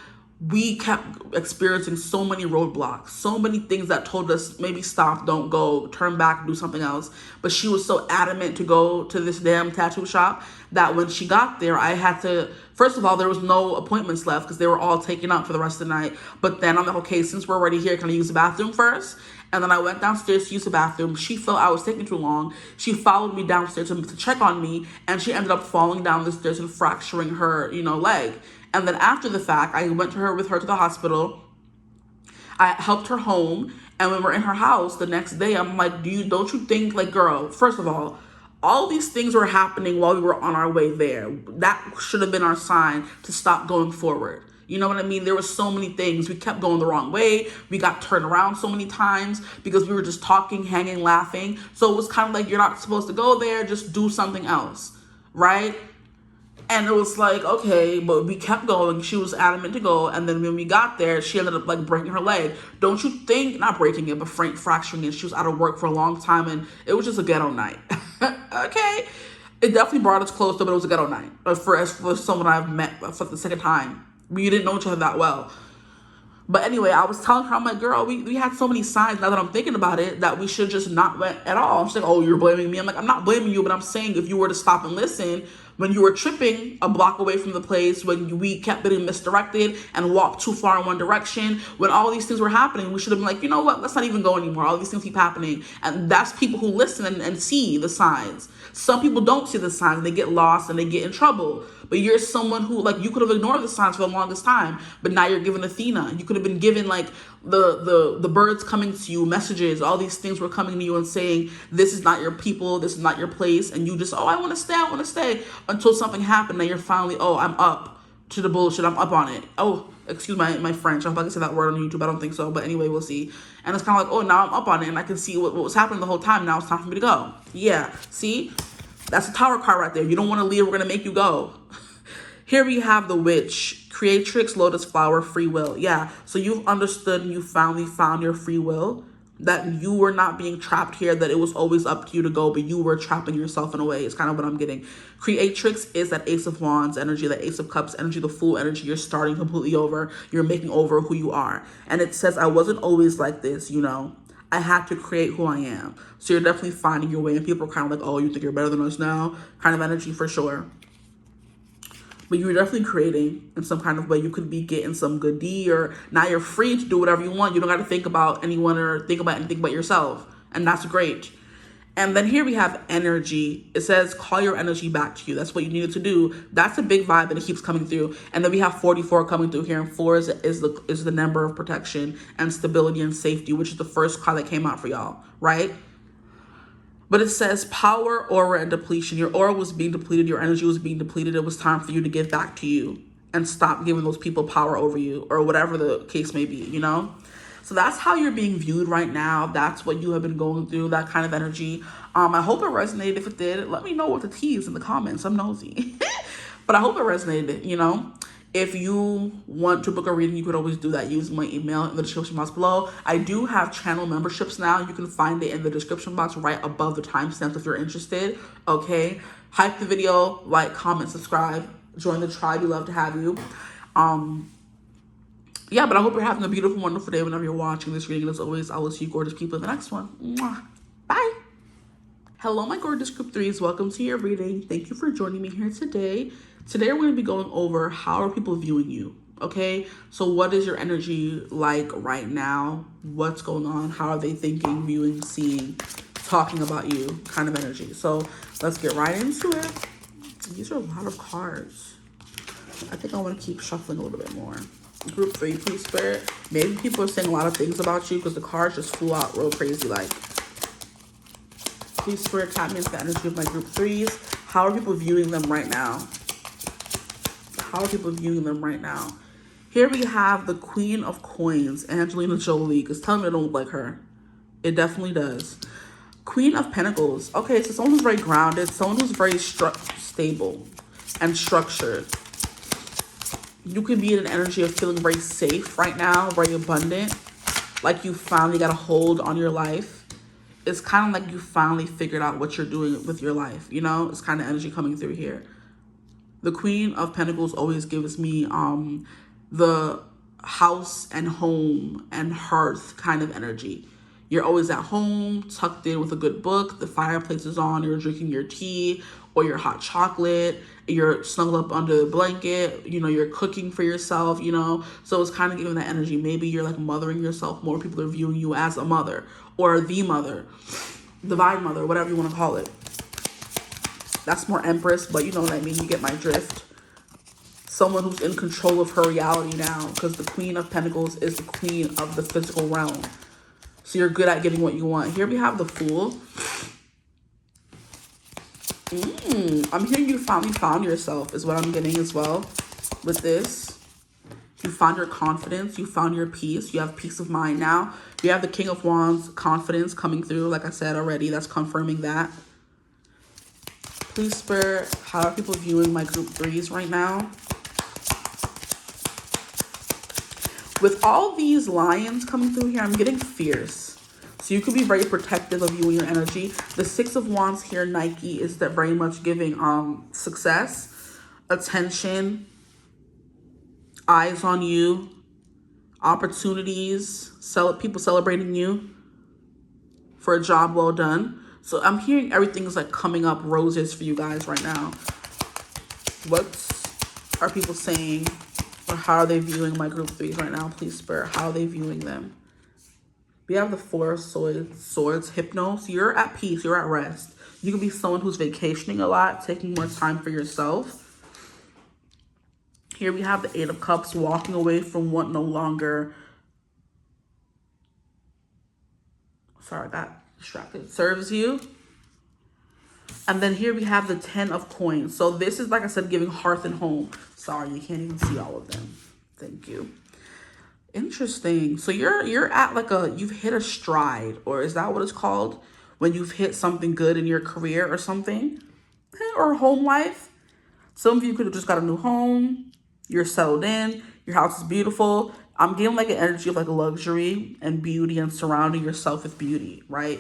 we kept experiencing so many roadblocks, so many things that told us maybe stop, don't go, turn back, do something else. But she was so adamant to go to this damn tattoo shop that when she got there, I had to, first of all, there was no appointments left because they were all taken up for the rest of the night. But then I'm like, okay, since we're already here, can I use the bathroom first? And then I went downstairs to use the bathroom. She felt I was taking too long. She followed me downstairs to check on me, and she ended up falling down the stairs and fracturing her, leg. And then after the fact, I went with her to the hospital. I helped her home. And when we're in her house the next day, I'm like, don't you think, like, girl, first of all these things were happening while we were on our way there. That should have been our sign to stop going forward. You know what I mean? There were so many things. We kept going the wrong way. We got turned around so many times because we were just talking, hanging, laughing. So it was kind of like, you're not supposed to go there. Just do something else, right? And it was like, okay, but we kept going. She was adamant to go. And then when we got there, she ended up like breaking her leg. Don't you think, not breaking it, but fracturing it. She was out of work for a long time, and it was just a ghetto night. Okay? It definitely brought us closer, but it was a ghetto night. For someone I've met for the second time. We didn't know each other that well. But anyway, I was telling her, I'm like, girl, we had so many signs, now that I'm thinking about it, that we should just not went at all. She's like, oh, you're blaming me. I'm like, I'm not blaming you, but I'm saying if you were to stop and listen, when you were tripping a block away from the place, when we kept getting misdirected and walked too far in one direction, when all these things were happening, we should have been like, you know what, let's not even go anymore. All these things keep happening. And that's people who listen and see the signs. Some people don't see the signs and they get lost and they get in trouble. But you're someone who, like, you could have ignored the signs for the longest time, but now you're given Athena. You could have been given, like, the birds coming to you, messages, all these things were coming to you and saying, this is not your people, this is not your place. And you just, oh, I want to stay, until something happened and you're finally, oh, I'm up to the bullshit. I'm up on it. Oh, excuse my French. I'm about to say that word on YouTube. I don't think so. But anyway, we'll see. And it's kind of like, oh, now I'm up on it and I can see what was happening the whole time. Now it's time for me to go. Yeah, see? That's a tower card right there. You don't want to leave. We're going to make you go. Here we have the witch, creatrix, lotus flower, free will. Yeah, so you've understood and you finally found your free will, that you were not being trapped here, that it was always up to you to go, but you were trapping yourself in a way. It's kind of what I'm getting. Creatrix is that Ace of Wands energy, that Ace of Cups energy, the Fool energy. You're starting completely over. You're making over who you are. And it says, I wasn't always like this, I had to create who I am. So you're definitely finding your way. And people are kind of like, oh, you think you're better than us now? Kind of energy for sure. But you're definitely creating in some kind of way. You could be getting some good deed, or now you're free to do whatever you want. You don't got to think about anyone or think about anything but yourself. And that's great. And then here we have energy. It says, call your energy back to you. That's what you needed to do. That's a big vibe and it keeps coming through. And then we have 44 coming through here. And 4 is the number of protection and stability and safety, which is the first card that came out for y'all, right? But it says power, aura, and depletion. Your aura was being depleted. Your energy was being depleted. It was time for you to give back to you and stop giving those people power over you, or whatever the case may be, So that's how you're being viewed right now. That's what you have been going through, that kind of energy. I hope it resonated. If it did, let me know what the tea is in the comments. I'm nosy. But I hope it resonated, If you want to book a reading, you could always do that using my email in the description box below. I do have channel memberships now. You can find it in the description box right above the timestamps if you're interested, okay? Hype the video, like, comment, subscribe. Join the tribe. We love to have you. Yeah, but I hope you're having a beautiful, wonderful day whenever you're watching this reading. And as always, I will see you gorgeous people in the next one. Mwah. Bye. Hello, my gorgeous group 3s. Welcome to your reading. Thank you for joining me here today. Today, we're going to be going over how are people viewing you, okay? So what is your energy like right now? What's going on? How are they thinking, viewing, seeing, talking about you, kind of energy. So let's get right into it. These are a lot of cards. I think I want to keep shuffling a little bit more. Group 3, please, Spirit. Maybe people are saying a lot of things about you because the cards just flew out real crazy. Like, please, Spirit, tap me into the energy of my group 3s. How are people viewing them right now? How are people viewing them right now? Here we have the Queen of Coins, Angelina Jolie, because tell me I don't look like her. It definitely does. Queen of Pentacles. Okay, so someone who's very grounded, someone who's very stable and structured. You could be in an energy of feeling very safe right now, very abundant. like you finally got a hold on your life. It's kind of like you finally figured out what you're doing with your life, you know? It's kind of energy coming through here. The Queen of Pentacles always gives me the house and home and hearth kind of energy. You're always at home, tucked in with a good book, the fireplace is on, you're drinking your tea or your hot chocolate, you're snuggled up under the blanket, you know, you're cooking for yourself, you know? So it's kind of giving that energy. Maybe you're like mothering yourself more. People are viewing you as a mother or the mother, divine mother, whatever you want to call it. That's more Empress, but you know what I mean. You get my drift. Someone who's in control of her reality now, because the Queen of Pentacles is the queen of the physical realm. So you're good at getting what you want. Here we have the Fool. I'm hearing you finally found yourself is what I'm getting as well with this. You found your confidence. You found your peace. You have peace of mind now. You have the King of Wands, confidence coming through. Like I said already, that's confirming that. Please, Spirit, how are people viewing my group 3s right now? With all these lions coming through here, I'm getting fierce. So you could be very protective of you and your energy. The 6 of Wands here, Nike, is that very much giving success, attention, eyes on you, opportunities, people celebrating you for a job well done. So I'm hearing everything is like coming up roses for you guys right now. What are people saying, or how are they viewing my group 3s right now? Please, Spirit, how are they viewing them? We have the 4 of Swords, Hypnos. You're at peace. You're at rest. You can be someone who's vacationing a lot, taking more time for yourself. Here we have the 8 of Cups, walking away from what no longer... Sorry, I got distracted. Serves you. And then here we have the 10 of Coins. So this is, like I said, giving hearth and home. Sorry, you can't even see all of them. Thank you. Interesting. So you're at like you've hit a stride, or is that what it's called? When you've hit something good in your career or something, or home life. Some of you could have just got a new home. You're settled in. Your house is beautiful. I'm getting like an energy of like luxury and beauty and surrounding yourself with beauty, right?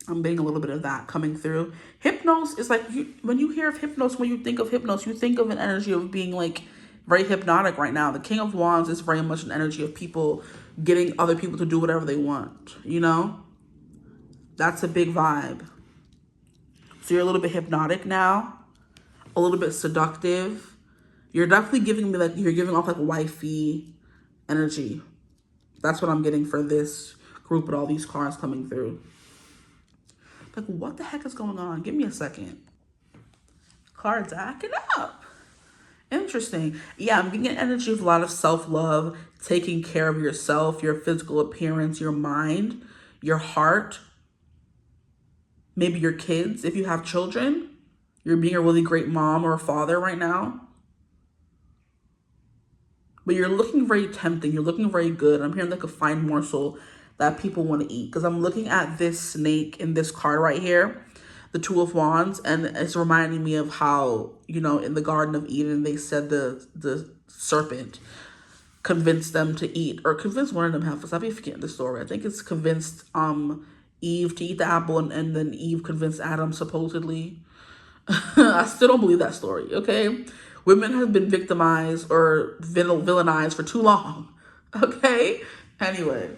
I'm getting a little bit of that coming through. Hypnos is like, when you hear of Hypnos, when you think of Hypnos, you think of an energy of being like very hypnotic right now. The King of Wands is very much an energy of people getting other people to do whatever they want, you know? That's a big vibe. So you're a little bit hypnotic now, a little bit seductive. You're definitely giving me like, you're giving off like wifey energy. That's what I'm getting for this group with all these cards coming through. Like, what the heck is going on? Give me a second. Cards acting up. Interesting. Yeah, I'm getting an energy of a lot of self-love, taking care of yourself, your physical appearance, your mind, your heart, maybe your kids. If you have children, you're being a really great mom or a father right now. But you're looking very tempting. You're looking very good. I'm hearing like a fine morsel that people want to eat. Because I'm looking at this snake in this card right here, the 2 of Wands, and it's reminding me of how, you know, in the Garden of Eden, they said the serpent convinced them to eat, or convinced one of them half. I'll be forgetting the story. I think it's convinced Eve to eat the apple, and then Eve convinced Adam, supposedly. I still don't believe that story, okay? Women have been victimized or villainized for too long, okay? Anyway.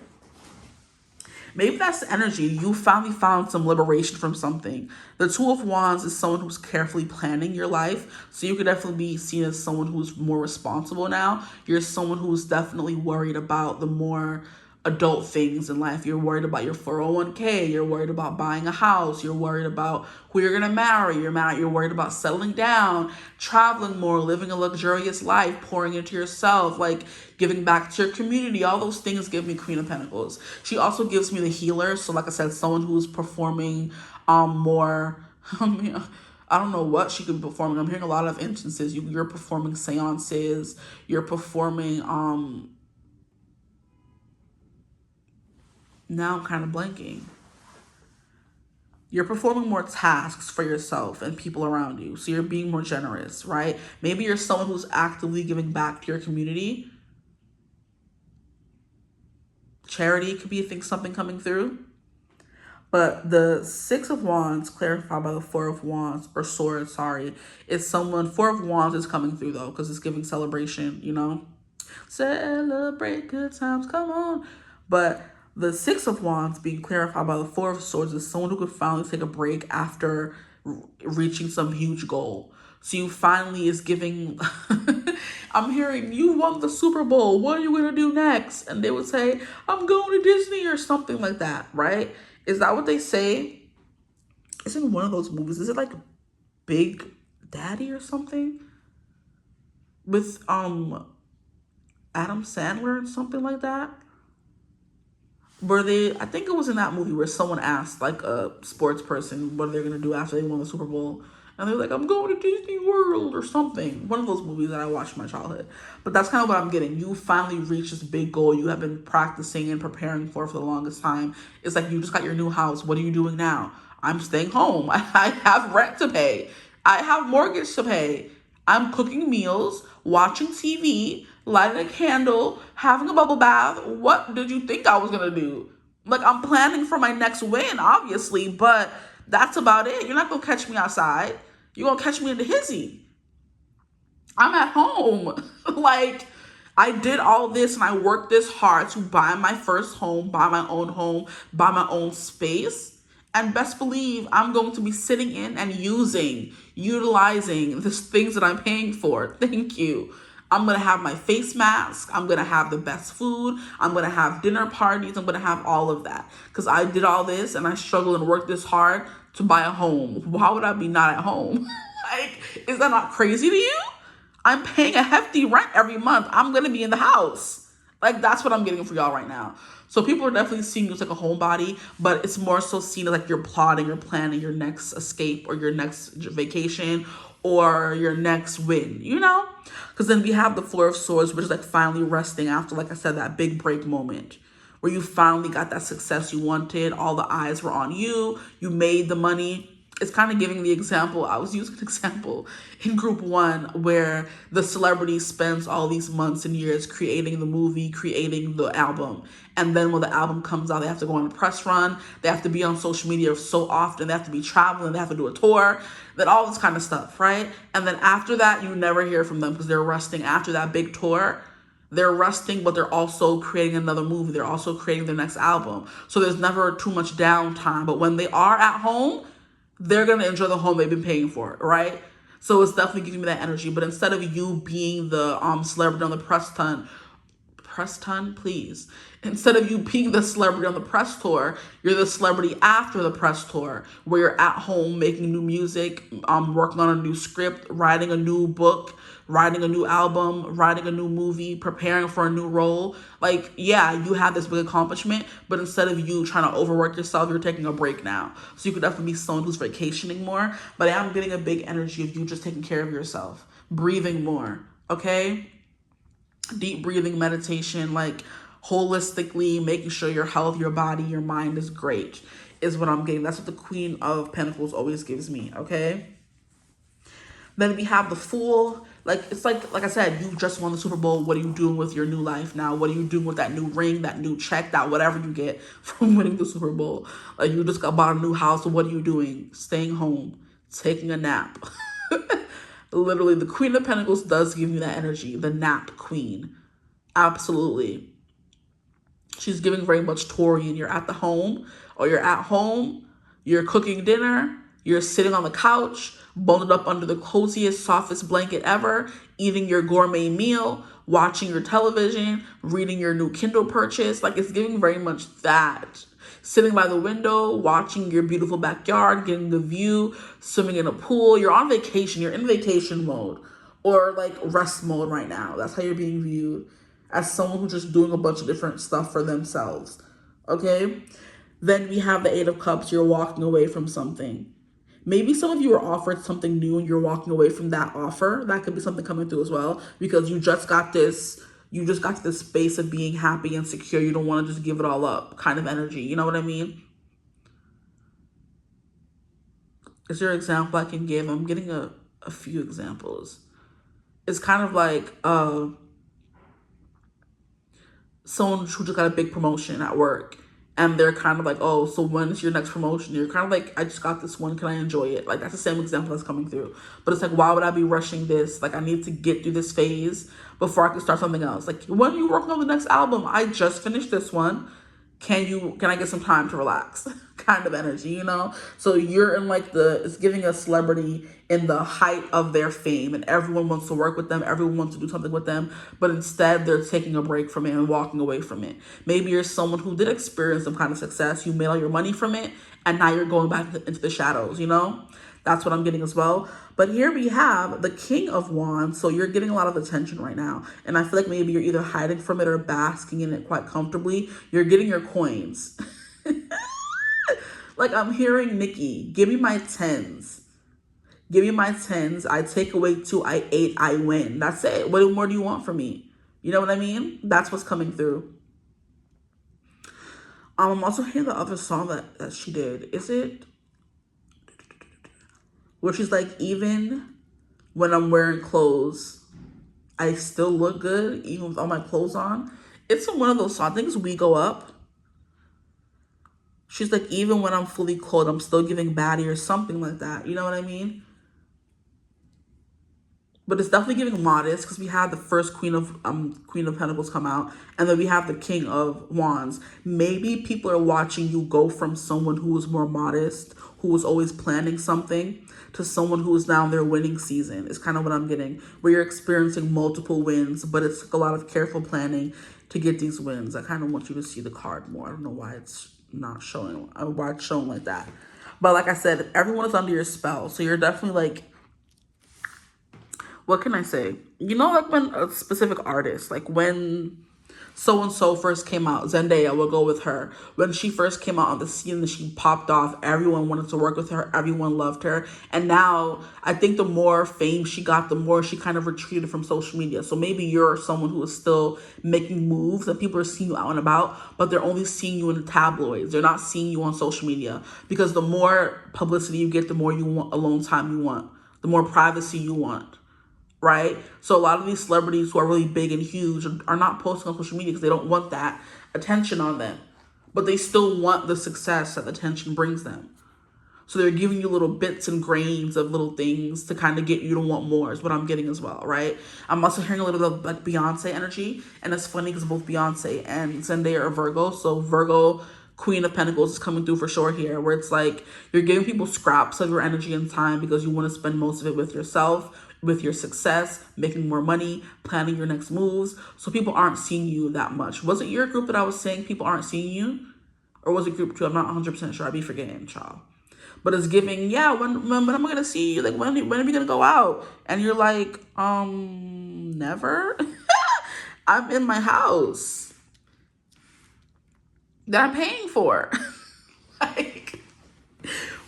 Maybe that's the energy. You finally found some liberation from something. The 2 of Wands is someone who's carefully planning your life. So you could definitely be seen as someone who's more responsible now. You're someone who's definitely worried about the more adult things in life. You're worried about your 401k. You're worried about buying a house. You're worried about who you're going to marry. You're worried about settling down, traveling more, living a luxurious life, pouring into yourself, like giving back to your community. All those things give me Queen of Pentacles. She also gives me the healer. So like I said, someone who's performing more, I don't know what she could be performing. I'm hearing a lot of instances. You're performing seances. You're performing, now I'm kind of blanking. You're performing more tasks for yourself and people around you. So you're being more generous, right? Maybe you're someone who's actively giving back to your community. charity could be something coming through. But the Six of Wands, clarified by the Four of Wands, or Swords, sorry, is someone, Four of Wands is coming through though, because it's giving celebration, you know? Celebrate good times, come on. But the Six of Wands being clarified by the Four of Swords is someone who could finally take a break after reaching some huge goal. So you finally is giving, I'm hearing, you won the Super Bowl, what are you going to do next? And they would say, I'm going to Disney or something like that, right? Is that what they say? It's in one of those movies. Is it like Big Daddy or something? With Adam Sandler and something like that? Where I think it was in that movie where someone asked like a sports person what they're going to do after they won the Super Bowl. And they're like, I'm going to Disney World or something. One of those movies that I watched in my childhood. But that's kind of what I'm getting. You finally reached this big goal you have been practicing and preparing for the longest time. It's like you just got your new house. What are you doing now? I'm staying home. I have rent to pay. I have mortgage to pay. I'm cooking meals, watching TV, lighting a candle, having a bubble bath. What did you think I was going to do? Like, I'm planning for my next win, obviously, but that's about it. You're not going to catch me outside. You're going to catch me in the hizzy. I'm at home. Like, I did all this and I worked this hard to buy my first home, buy my own space. And best believe I'm going to be sitting in and utilizing the things that I'm paying for. Thank you. I'm going to have my face mask. I'm going to have the best food. I'm going to have dinner parties. I'm going to have all of that. Because I did all this and I struggled and worked this hard to buy a home. Why would I be not at home? Like, is that not crazy to you? I'm paying a hefty rent every month. I'm going to be in the house. Like, that's what I'm getting for y'all right now. So people are definitely seeing you as like a homebody, but it's more so seen as like you're plotting, you're planning your next escape or your next vacation or your next win, you know? Because then we have the Four of Swords, which is like finally resting after, like I said, that big break moment where you finally got that success you wanted. All the eyes were on you. You made the money. It's kind of giving the example. I was using an example in group 1 where the celebrity spends all these months and years creating the movie, creating the album. And then when the album comes out, they have to go on a press run. They have to be on social media so often. They have to be traveling. They have to do a tour. Then all this kind of stuff, right? And then after that, you never hear from them because they're resting after that big tour. They're resting, but they're also creating another movie. They're also creating their next album. So there's never too much downtime. But when they are at home, they're going to enjoy the home they've been paying for, right? So it's definitely giving me that energy. But instead of you being the celebrity on the press ton, please. Instead of you being the celebrity on the press tour, you're the celebrity after the press tour, where you're at home making new music, working on a new script, writing a new book, writing a new album, writing a new movie, preparing for a new role. Like, yeah, you have this big accomplishment, but instead of you trying to overwork yourself, you're taking a break now. So you could definitely be someone who's vacationing more, but I am getting a big energy of you just taking care of yourself, breathing more, okay? Deep breathing, meditation, like holistically making sure your health, your body, your mind is great is what I'm getting. That's what the Queen of Pentacles always gives me, okay? Then we have the Fool. Like, it's like I said, you just won the Super Bowl. What are you doing with your new life now? What are you doing with that new ring, that new check, that whatever you get from winning the Super Bowl? Like, you just got bought a new house. So what are you doing? Staying home, taking a nap. Literally, the Queen of Pentacles does give you that energy. The nap queen. Absolutely. She's giving very much Taurian. You're at the home, or you're at home, you're cooking dinner, you're sitting on the couch, bundled up under the coziest, softest blanket ever, eating your gourmet meal, watching your television, reading your new Kindle purchase. Like, it's giving very much that. Sitting by the window, watching your beautiful backyard, getting the view, swimming in a pool. You're on vacation. You're in vacation mode or like rest mode right now. That's how you're being viewed, as someone who's just doing a bunch of different stuff for themselves, okay? Then we have the Eight of Cups. You're walking away from something. Maybe some of you are offered something new and you're walking away from that offer. That could be something coming through as well, because you just got this space of being happy and secure. You don't want to just give it all up kind of energy. You know what I mean? Is there an example I can give? I'm getting a few examples. It's kind of like someone who just got a big promotion at work, and they're kind of like, oh, so when's your next promotion? You're kind of like, I just got this one, can I enjoy it? Like, that's the same example that's coming through. But it's like, why would I be rushing this? Like, I need to get through this phase before I can start something else. Like, when are you working on the next album? I just finished this one. Can I get some time to relax? Kind of energy, you know? So you're in like it's giving a celebrity in the height of their fame, and everyone wants to work with them, everyone wants to do something with them, but instead they're taking a break from it and walking away from it. Maybe you're someone who did experience some kind of success, you made all your money from it, and now you're going back into the shadows, you know? That's what I'm getting as well. But here we have the King of Wands. So you're getting a lot of attention right now. And I feel like maybe you're either hiding from it or basking in it quite comfortably. You're getting your coins. Like, I'm hearing Nikki, give me my tens. Give me my tens. I take away 2, I 8, I win. That's it. What more do you want from me? You know what I mean? That's what's coming through. I'm also hearing the other song that she did. Is it where she's like, even when I'm wearing clothes, I still look good, even with all my clothes on? It's one of those songs. I think it's We Go Up. She's like, even when I'm fully clothed, I'm still giving baddie or something like that. You know what I mean? But it's definitely giving modest, because we have the first Queen of Pentacles come out, and then we have the King of Wands. Maybe people are watching you go from someone who was more modest, who was always planning something, to someone who is now in their winning season. Is kind of what I'm getting, where you're experiencing multiple wins, but it's a lot of careful planning to get these wins. I kind of want you to see the card more. I don't know why it's not showing, why it's showing like that. But like I said, everyone is under your spell, so you're definitely like, what can I say? You know, like when a specific artist, like when so-and-so first came out, Zendaya, we'll go with her. When she first came out on the scene and she popped off, everyone wanted to work with her. Everyone loved her. And now I think the more fame she got, the more she kind of retreated from social media. So maybe you're someone who is still making moves and people are seeing you out and about, but they're only seeing you in the tabloids. They're not seeing you on social media, because the more publicity you get, the more you want alone time you want, the more privacy you want. Right? So a lot of these celebrities who are really big and huge are not posting on social media because they don't want that attention on them. But they still want the success that the attention brings them. So they're giving you little bits and grains of little things to kind of get you to want more, is what I'm getting as well, right? I'm also hearing a little bit of like Beyonce energy. And it's funny because both Beyonce and Zendaya are Virgo. So Virgo, Queen of Pentacles, is coming through for sure here, where it's like you're giving people scraps of your energy and time because you want to spend most of it with yourself, with your success, making more money, planning your next moves. So people aren't seeing you that much. Was it your group that I was saying people aren't seeing you? Or was it group 2? I'm not 100% sure. I'd be forgetting, child. But it's giving, yeah, when am I going to see you? Like, when are we going to go out? And you're like, never. I'm in my house that I'm paying for. Like,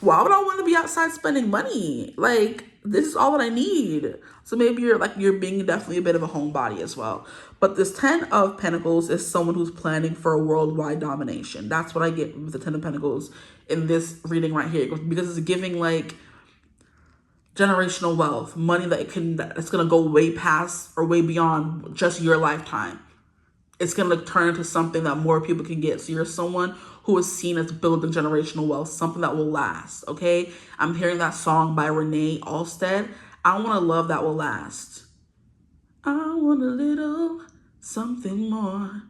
why would I want to be outside spending money? Like, this is all that I need. So maybe you're being definitely a bit of a homebody as well. But this 10 of Pentacles is someone who's planning for a worldwide domination. That's what I get with the 10 of Pentacles in this reading right here, because it's giving like generational wealth, money that's going to go way past or way beyond just your lifetime. It's going to turn into something that more people can get. So you're someone who is seen as building generational wealth, something that will last, okay? I'm hearing that song by Renee Alstead. I want a love that will last. I want a little something more.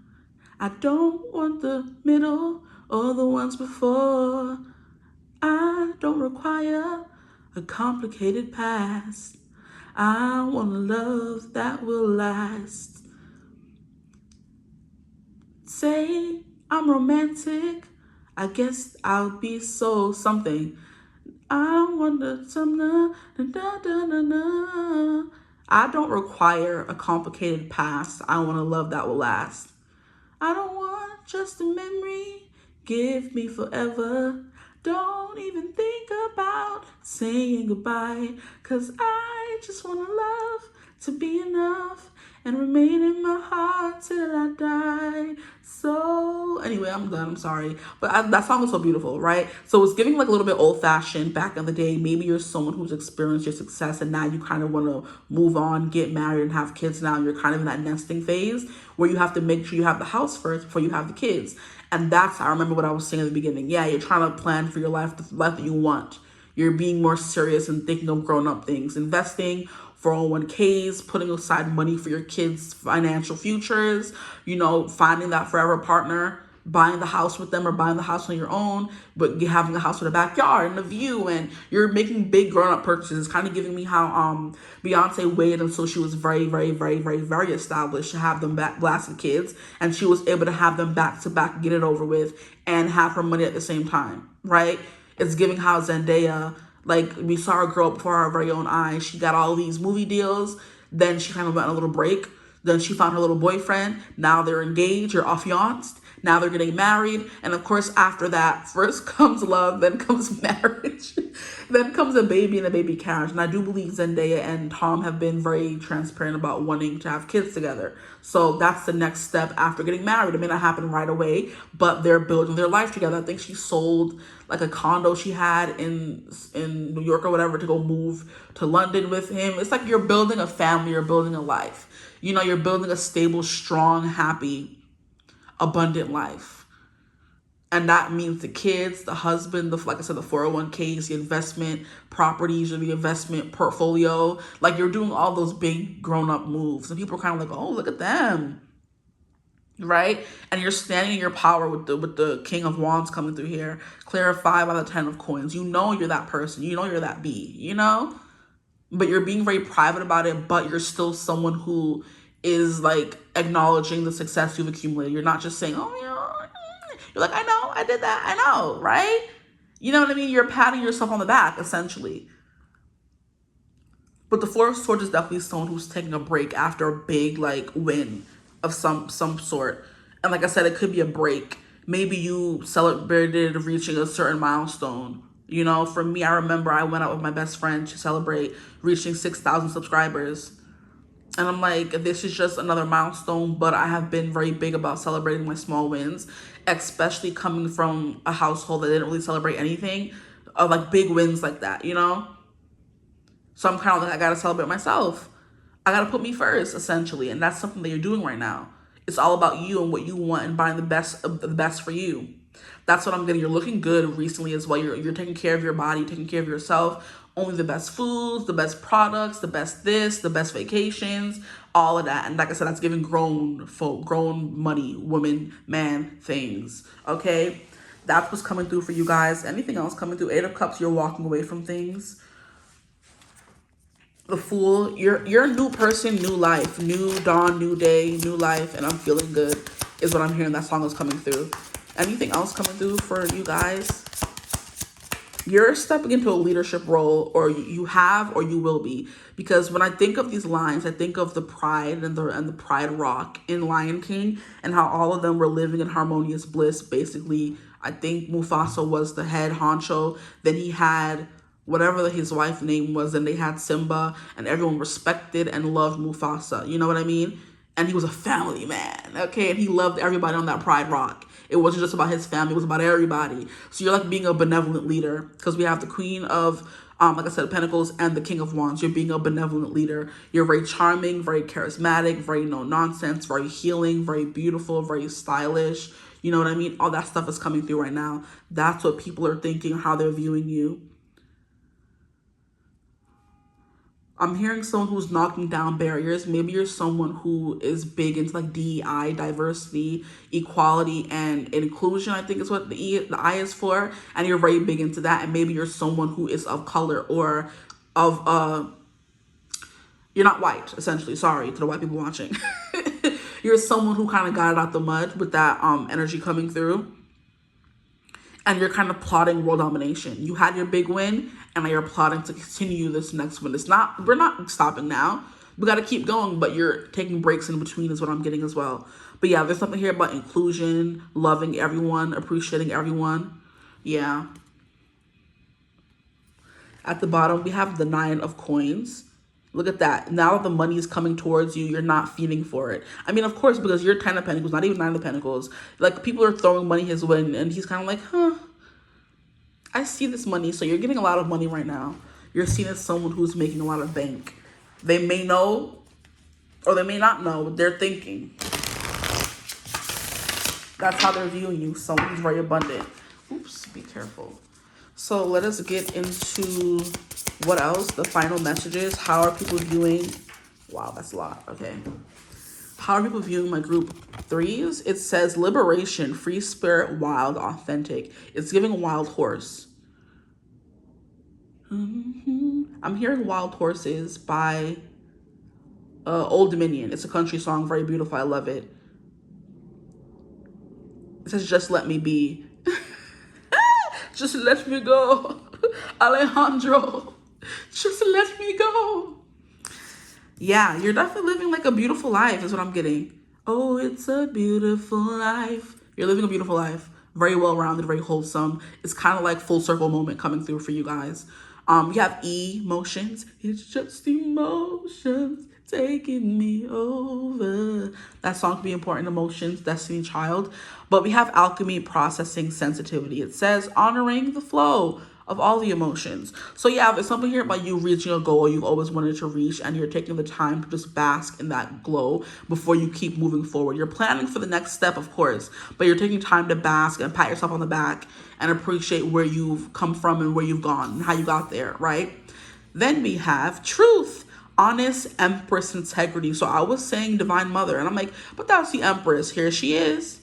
I don't want the middle or the ones before. I don't require a complicated past. I want a love that will last. Say I'm romantic, I guess I'll be so something. I wonder something. I don't require a complicated past. I want a love that will last. I don't want just a memory. Give me forever. Don't even think about saying goodbye, 'cause I just want a love to be enough. and remain in my heart till I die. So anyway, I'm done. I'm sorry, but that song was so beautiful, right? So it's giving like a little bit old fashioned back in the day. Maybe you're someone who's experienced your success and now you kind of want to move on, get married, and have kids. Now you're kind of in that nesting phase where you have to make sure you have the house first before you have the kids. And I remember what I was saying at the beginning. Yeah, you're trying to plan for your life, the life that you want. You're being more serious and thinking of grown up things, investing, 401ks, putting aside money for your kids' financial futures, finding that forever partner, buying the house with them or buying the house on your own, but having a house with a backyard and a view, and you're making big grown up purchases. It's kind of giving me how Beyonce waited until she was very, very, very, very, very established to have them back blasting kids, and she was able to have them back to back, get it over with, and have her money at the same time, right? It's giving how Zendaya, like, we saw her grow up before our very own eyes. She got all these movie deals. Then she kind of went on a little break. Then she found her little boyfriend. Now they're engaged or affianced. Now they're getting married. And of course, after that, first comes love, then comes marriage. Then comes a baby and a baby carriage. And I do believe Zendaya and Tom have been very transparent about wanting to have kids together. So that's the next step after getting married. It may not happen right away, but they're building their life together. I think she sold like a condo she had in New York or whatever to go move to London with him. It's like you're building a family, you're building a life. You're building a stable, strong, happy, abundant life. And that means the kids, the husband, like I said, the 401ks, the investment properties, or the investment portfolio. Like, you're doing all those big grown-up moves. And people are kind of like, oh, look at them. Right? And you're standing in your power with the King of Wands coming through here. Clarify by the 10 of coins. You're that person. You're that bee, But you're being very private about it, but you're still someone who is like acknowledging the success you've accumulated. You're not just saying, oh, you're like, I know, I did that, I know, right? You know what I mean? You're patting yourself on the back, essentially. But the Four of Swords is definitely someone who's taking a break after a big, like, win of some sort. And like I said, it could be a break. Maybe you celebrated reaching a certain milestone. For me, I remember I went out with my best friend to celebrate reaching 6,000 subscribers. And I'm like, this is just another milestone, but I have been very big about celebrating my small wins, especially coming from a household that didn't really celebrate anything, of like big wins like that, So I'm kind of like, I gotta celebrate myself. I gotta put me first, essentially. And that's something that you're doing right now. It's all about you and what you want and buying the best of the best for you. That's what I'm getting. You're looking good recently as well. You're taking care of your body, taking care of yourself. Only the best foods, the best products, the best this, the best vacations, all of that. And like I said, that's giving grown folk, grown money, women, man, things. Okay? That's what's coming through for you guys. Anything else coming through? 8 of Cups, you're walking away from things. The Fool, you're a new person, new life, new dawn, new day, new life, and I'm feeling good is what I'm hearing. That song is coming through. Anything else coming through for you guys? You're stepping into a leadership role, or you have, or you will be. Because when I think of these lines, I think of the pride and the pride rock in Lion King, and how all of them were living in harmonious bliss. Basically, I think Mufasa was the head honcho. Then he had whatever his wife's name was, and they had Simba, and everyone respected and loved Mufasa. You know what I mean? And he was a family man, okay? And he loved everybody on that pride rock. It wasn't just about his family, it was about everybody. So you're like being a benevolent leader, because we have the Queen of, like I said, Pentacles, and the King of Wands. You're being a benevolent leader. You're very charming, very charismatic, very no nonsense, very healing, very beautiful, very stylish. You know what I mean? All that stuff is coming through right now. That's what people are thinking, how they're viewing you. I'm hearing someone who's knocking down barriers. Maybe you're someone who is big into like DEI, diversity, equality, and inclusion, I think is what the I is for. And you're very big into that. And maybe you're someone who is of color, or of, you're not white, essentially. Sorry to the white people watching. You're someone who kind of got it out the mud with that energy coming through. And you're kind of plotting world domination. You had your big win, and now you're plotting to continue this next win. We're not stopping now. We got to keep going, but you're taking breaks in between is what I'm getting as well. But yeah, there's something here about inclusion, loving everyone, appreciating everyone. Yeah. At the bottom, we have the 9 of Coins. Look at that. Now that the money is coming towards you, you're not feeding for it. I mean, of course, because you're 10 of Pentacles, not even 9 of Pentacles. Like, people are throwing money his way, and he's kind of like, huh, I see this money. So you're getting a lot of money right now. You're seen as someone who's making a lot of bank. They may know, or they may not know what they're thinking. That's how they're viewing you. Someone who's very abundant. Oops, be careful. So let us get into what else? The final messages. How are people viewing? Wow, that's a lot. Okay. How are people viewing my group threes? It says liberation, free spirit, wild, authentic. It's giving wild horse. I'm hearing Wild Horses by Old Dominion. It's a country song, very beautiful. I love it. It says, just let me be. Just let me go. Alejandro, just let me go. Yeah, you're definitely living like a beautiful life is what I'm getting. Oh, it's a beautiful life. You're living a beautiful life. Very well-rounded, very wholesome. It's kind of like full circle moment coming through for you guys. You have emotions. It's just emotions taking me over. That song could be important. Emotions, Destiny Child. But we have alchemy, processing, sensitivity. It says honoring the flow of all the emotions. So yeah, there's something here about you reaching a goal you've always wanted to reach, and you're taking the time to just bask in that glow before you keep moving forward. You're planning for the next step, of course, but you're taking time to bask and pat yourself on the back and appreciate where you've come from and where you've gone and how you got there, right? Then we have truth, honest, empress, integrity. So I was saying divine mother, and I'm like, but that's the empress. Here she is.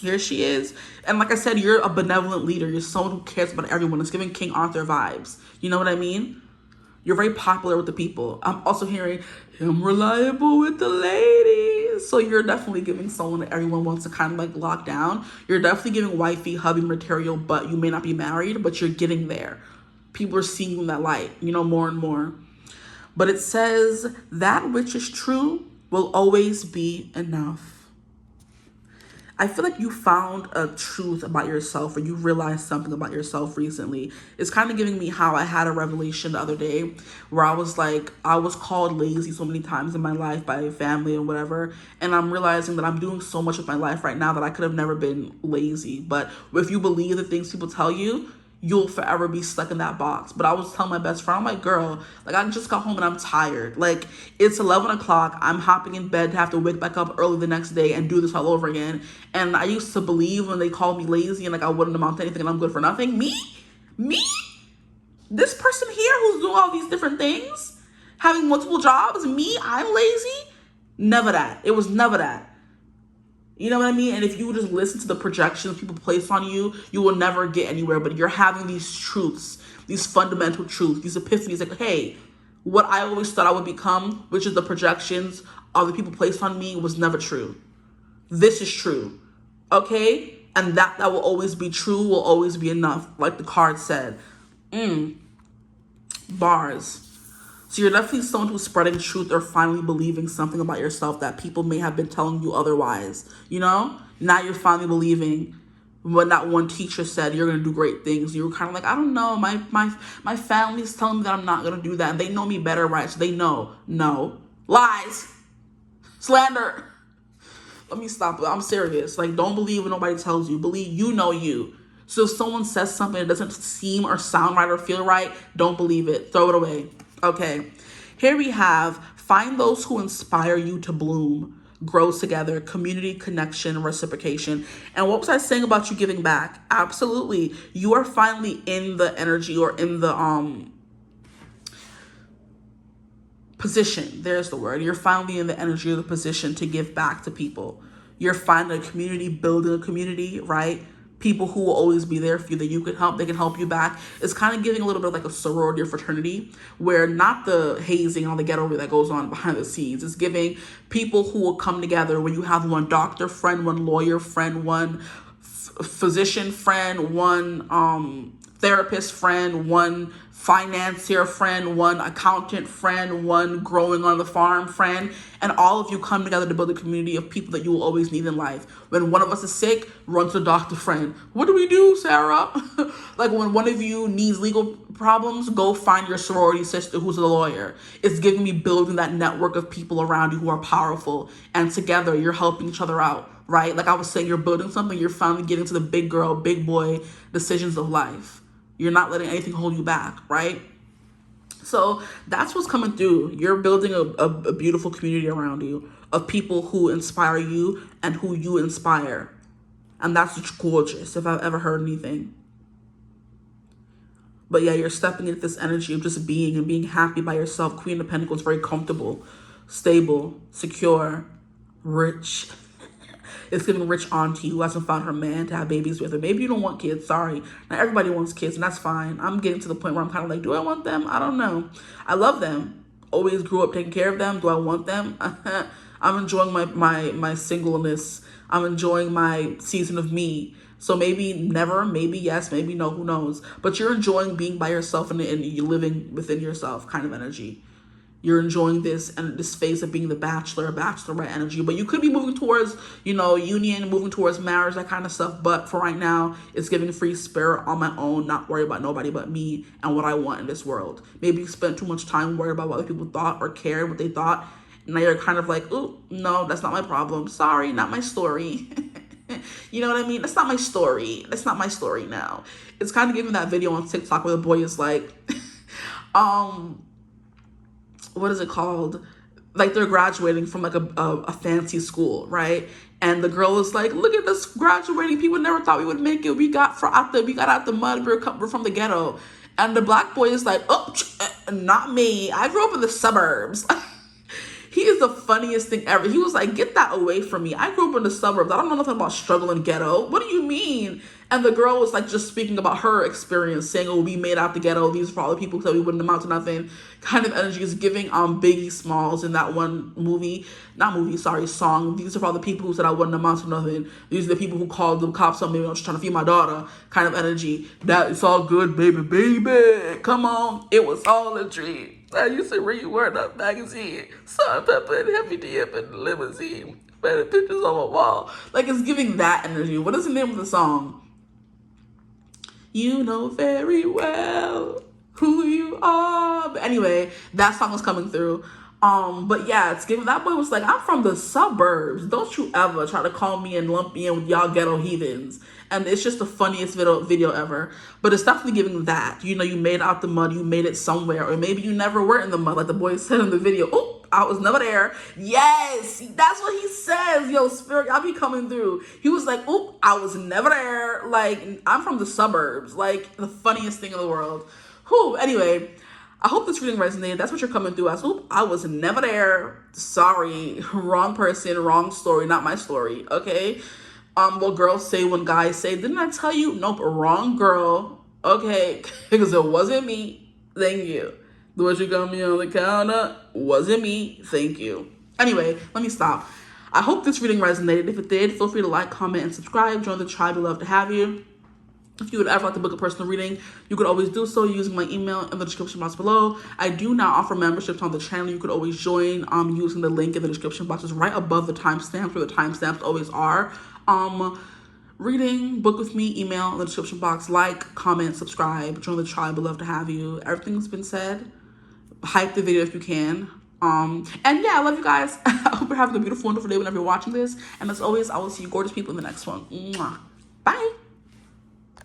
Here she is. And like I said, you're a benevolent leader. You're someone who cares about everyone. It's giving King Arthur vibes. You know what I mean? You're very popular with the people. I'm also hearing him reliable with the ladies. So you're definitely giving someone that everyone wants to kind of like lock down. You're definitely giving wifey, hubby material, but you may not be married, but you're getting there. People are seeing you in that light, you know, more and more. But it says that which is true will always be enough. I feel like you found a truth about yourself, or you realized something about yourself recently. It's kind of giving me how I had a revelation the other day where I was like, I was called lazy so many times in my life by family and whatever. And I'm realizing that I'm doing so much with my life right now that I could have never been lazy. But if you believe the things people tell you, you'll forever be stuck in that box. But I was telling my best friend, I'm like, girl, like I just got home and I'm tired. Like it's 11 o'clock. I'm hopping in bed to have to wake back up early the next day and do this all over again. And I used to believe when they called me lazy and like I wouldn't amount to anything and I'm good for nothing. Me? This person here who's doing all these different things, having multiple jobs, me, I'm lazy? Never that. It was never that. You know what I mean? And if you just listen to the projections people place on you, you will never get anywhere. But you're having these truths, these fundamental truths, these epiphanies like, hey, what I always thought I would become, which is the projections other people placed on me, was never true. This is true. Okay? And that will always be true, will always be enough. Like the card said. Bars. So you're definitely someone who's spreading truth or finally believing something about yourself that people may have been telling you otherwise. You know? Now you're finally believing what that one teacher said, you're going to do great things. You were kind of like, I don't know. My family's telling me that I'm not going to do that. And they know me better, right? So they know. No. Lies. Slander. Let me stop. I'm serious. Like, don't believe what nobody tells you. Believe you know you. So if someone says something that doesn't seem or sound right or feel right, don't believe it. Throw it away. Okay, here we have find those who inspire you to bloom, grow together, community, connection, reciprocation. And what was I saying about you giving back? Absolutely. You are finally in the energy or in the position. There's the word. You're finally in the energy or the position to give back to people. You're finding a community, building a community, right? People who will always be there for you that you can help, they can help you back. It's kind of giving a little bit of like a sorority or fraternity where not the hazing and all the ghetto that goes on behind the scenes. It's giving people who will come together where you have one doctor friend, one lawyer friend, one physician friend, one therapist friend, one financier friend, one accountant friend, one growing on the farm friend, and all of you come together to build a community of people that you will always need in life. When one of us is sick, run to the doctor friend. What do we do, Sarah? Like when one of you needs legal problems, go find your sorority sister who's a lawyer. It's giving me building that network of people around you who are powerful, and together you're helping each other out, right? Like I was saying, you're building something, you're finally getting to the big girl, big boy decisions of life. You're not letting anything hold you back, right? So that's what's coming through. You're building a beautiful community around you of people who inspire you and who you inspire. And that's gorgeous if I've ever heard anything. But yeah, you're stepping into this energy of just being and being happy by yourself. Queen of Pentacles, very comfortable, stable, secure, rich. It's giving rich auntie who hasn't found her man to have babies with her. Maybe you don't want kids. Sorry. Not everybody wants kids, and that's fine. I'm getting to the point where I'm kind of like, do I want them? I don't know. I love them. Always grew up taking care of them. Do I want them? I'm enjoying my singleness. I'm enjoying my season of me. So maybe never, maybe yes, maybe no, who knows. But you're enjoying being by yourself and you're living within yourself kind of energy. You're enjoying this and this phase of being the bachelor, bachelorette energy. But you could be moving towards, union, moving towards marriage, that kind of stuff. But for right now, it's giving free spirit on my own, not worry about nobody but me and what I want in this world. Maybe you spent too much time worried about what other people thought or cared what they thought. And now you're kind of like, oh, no, that's not my problem. Sorry, not my story. You know what I mean? That's not my story. That's not my story now. It's kind of giving that video on TikTok where the boy is like, what is it called? Like they're graduating from like a fancy school, right? And the girl is like, look at us graduating. People never thought we would make it. We got out the mud. We're from the ghetto. And the black boy is like, oh, not me. I grew up in the suburbs. He is the funniest thing ever. He was like, get that away from me. I grew up in the suburbs. I don't know nothing about struggle and ghetto. What do you mean? And the girl was like just speaking about her experience, saying, oh, we made out the ghetto. These are for all the people who said we wouldn't amount to nothing. Kind of energy is giving Biggie Smalls in that one song. These are for all the people who said I wouldn't amount to nothing. These are the people who called the cops on me when I was trying to feed my daughter. Kind of energy. That it's all good, baby, baby. Come on. It was all a dream. I used to read Word Up magazine, Salt, Pepper, and Heavy D up in the limousine. Better pictures on my wall. Like, it's giving that energy. What is the name of the song? You know very well who you are. But anyway, that song was coming through. But yeah, it's giving. That boy was like, I'm from the suburbs. Don't you ever try to call me and lump me in with y'all ghetto heathens. And it's just the funniest video ever. But it's definitely giving that. You made out the mud. You made it somewhere. Or maybe you never were in the mud, like the boy said in the video. Oh, I was never there. Yes, that's what he says. Yo, spirit, y'all be coming through. He was like, oh, I was never there. Like, I'm from the suburbs. Like, the funniest thing in the world. Whew, anyway, I hope this reading resonated. That's what you're coming through as. Oop, I was never there. Sorry. Wrong person, wrong story, not my story. Okay? What girls say when guys say, didn't I tell you? Nope, wrong girl. Okay? Because it wasn't me. Thank you. The way you got me on the counter wasn't me. Thank you. Anyway, let me stop. I hope this reading resonated. If it did, feel free to like, comment, and subscribe. Join the tribe. We'd love to have you. If you would ever like to book a personal reading, you could always do so using my email in the description box below. I do now offer memberships on the channel. You could always join using the link in the description box. It's right above the timestamps where the timestamps always are. Reading, book with me, email in the description box. Like, comment, subscribe, join the tribe. We'd love to have you. Everything's been said. Hype the video if you can. And yeah, I love you guys. I hope you're having a beautiful, wonderful day whenever you're watching this. And as always, I will see you gorgeous people in the next one. Mwah. Bye.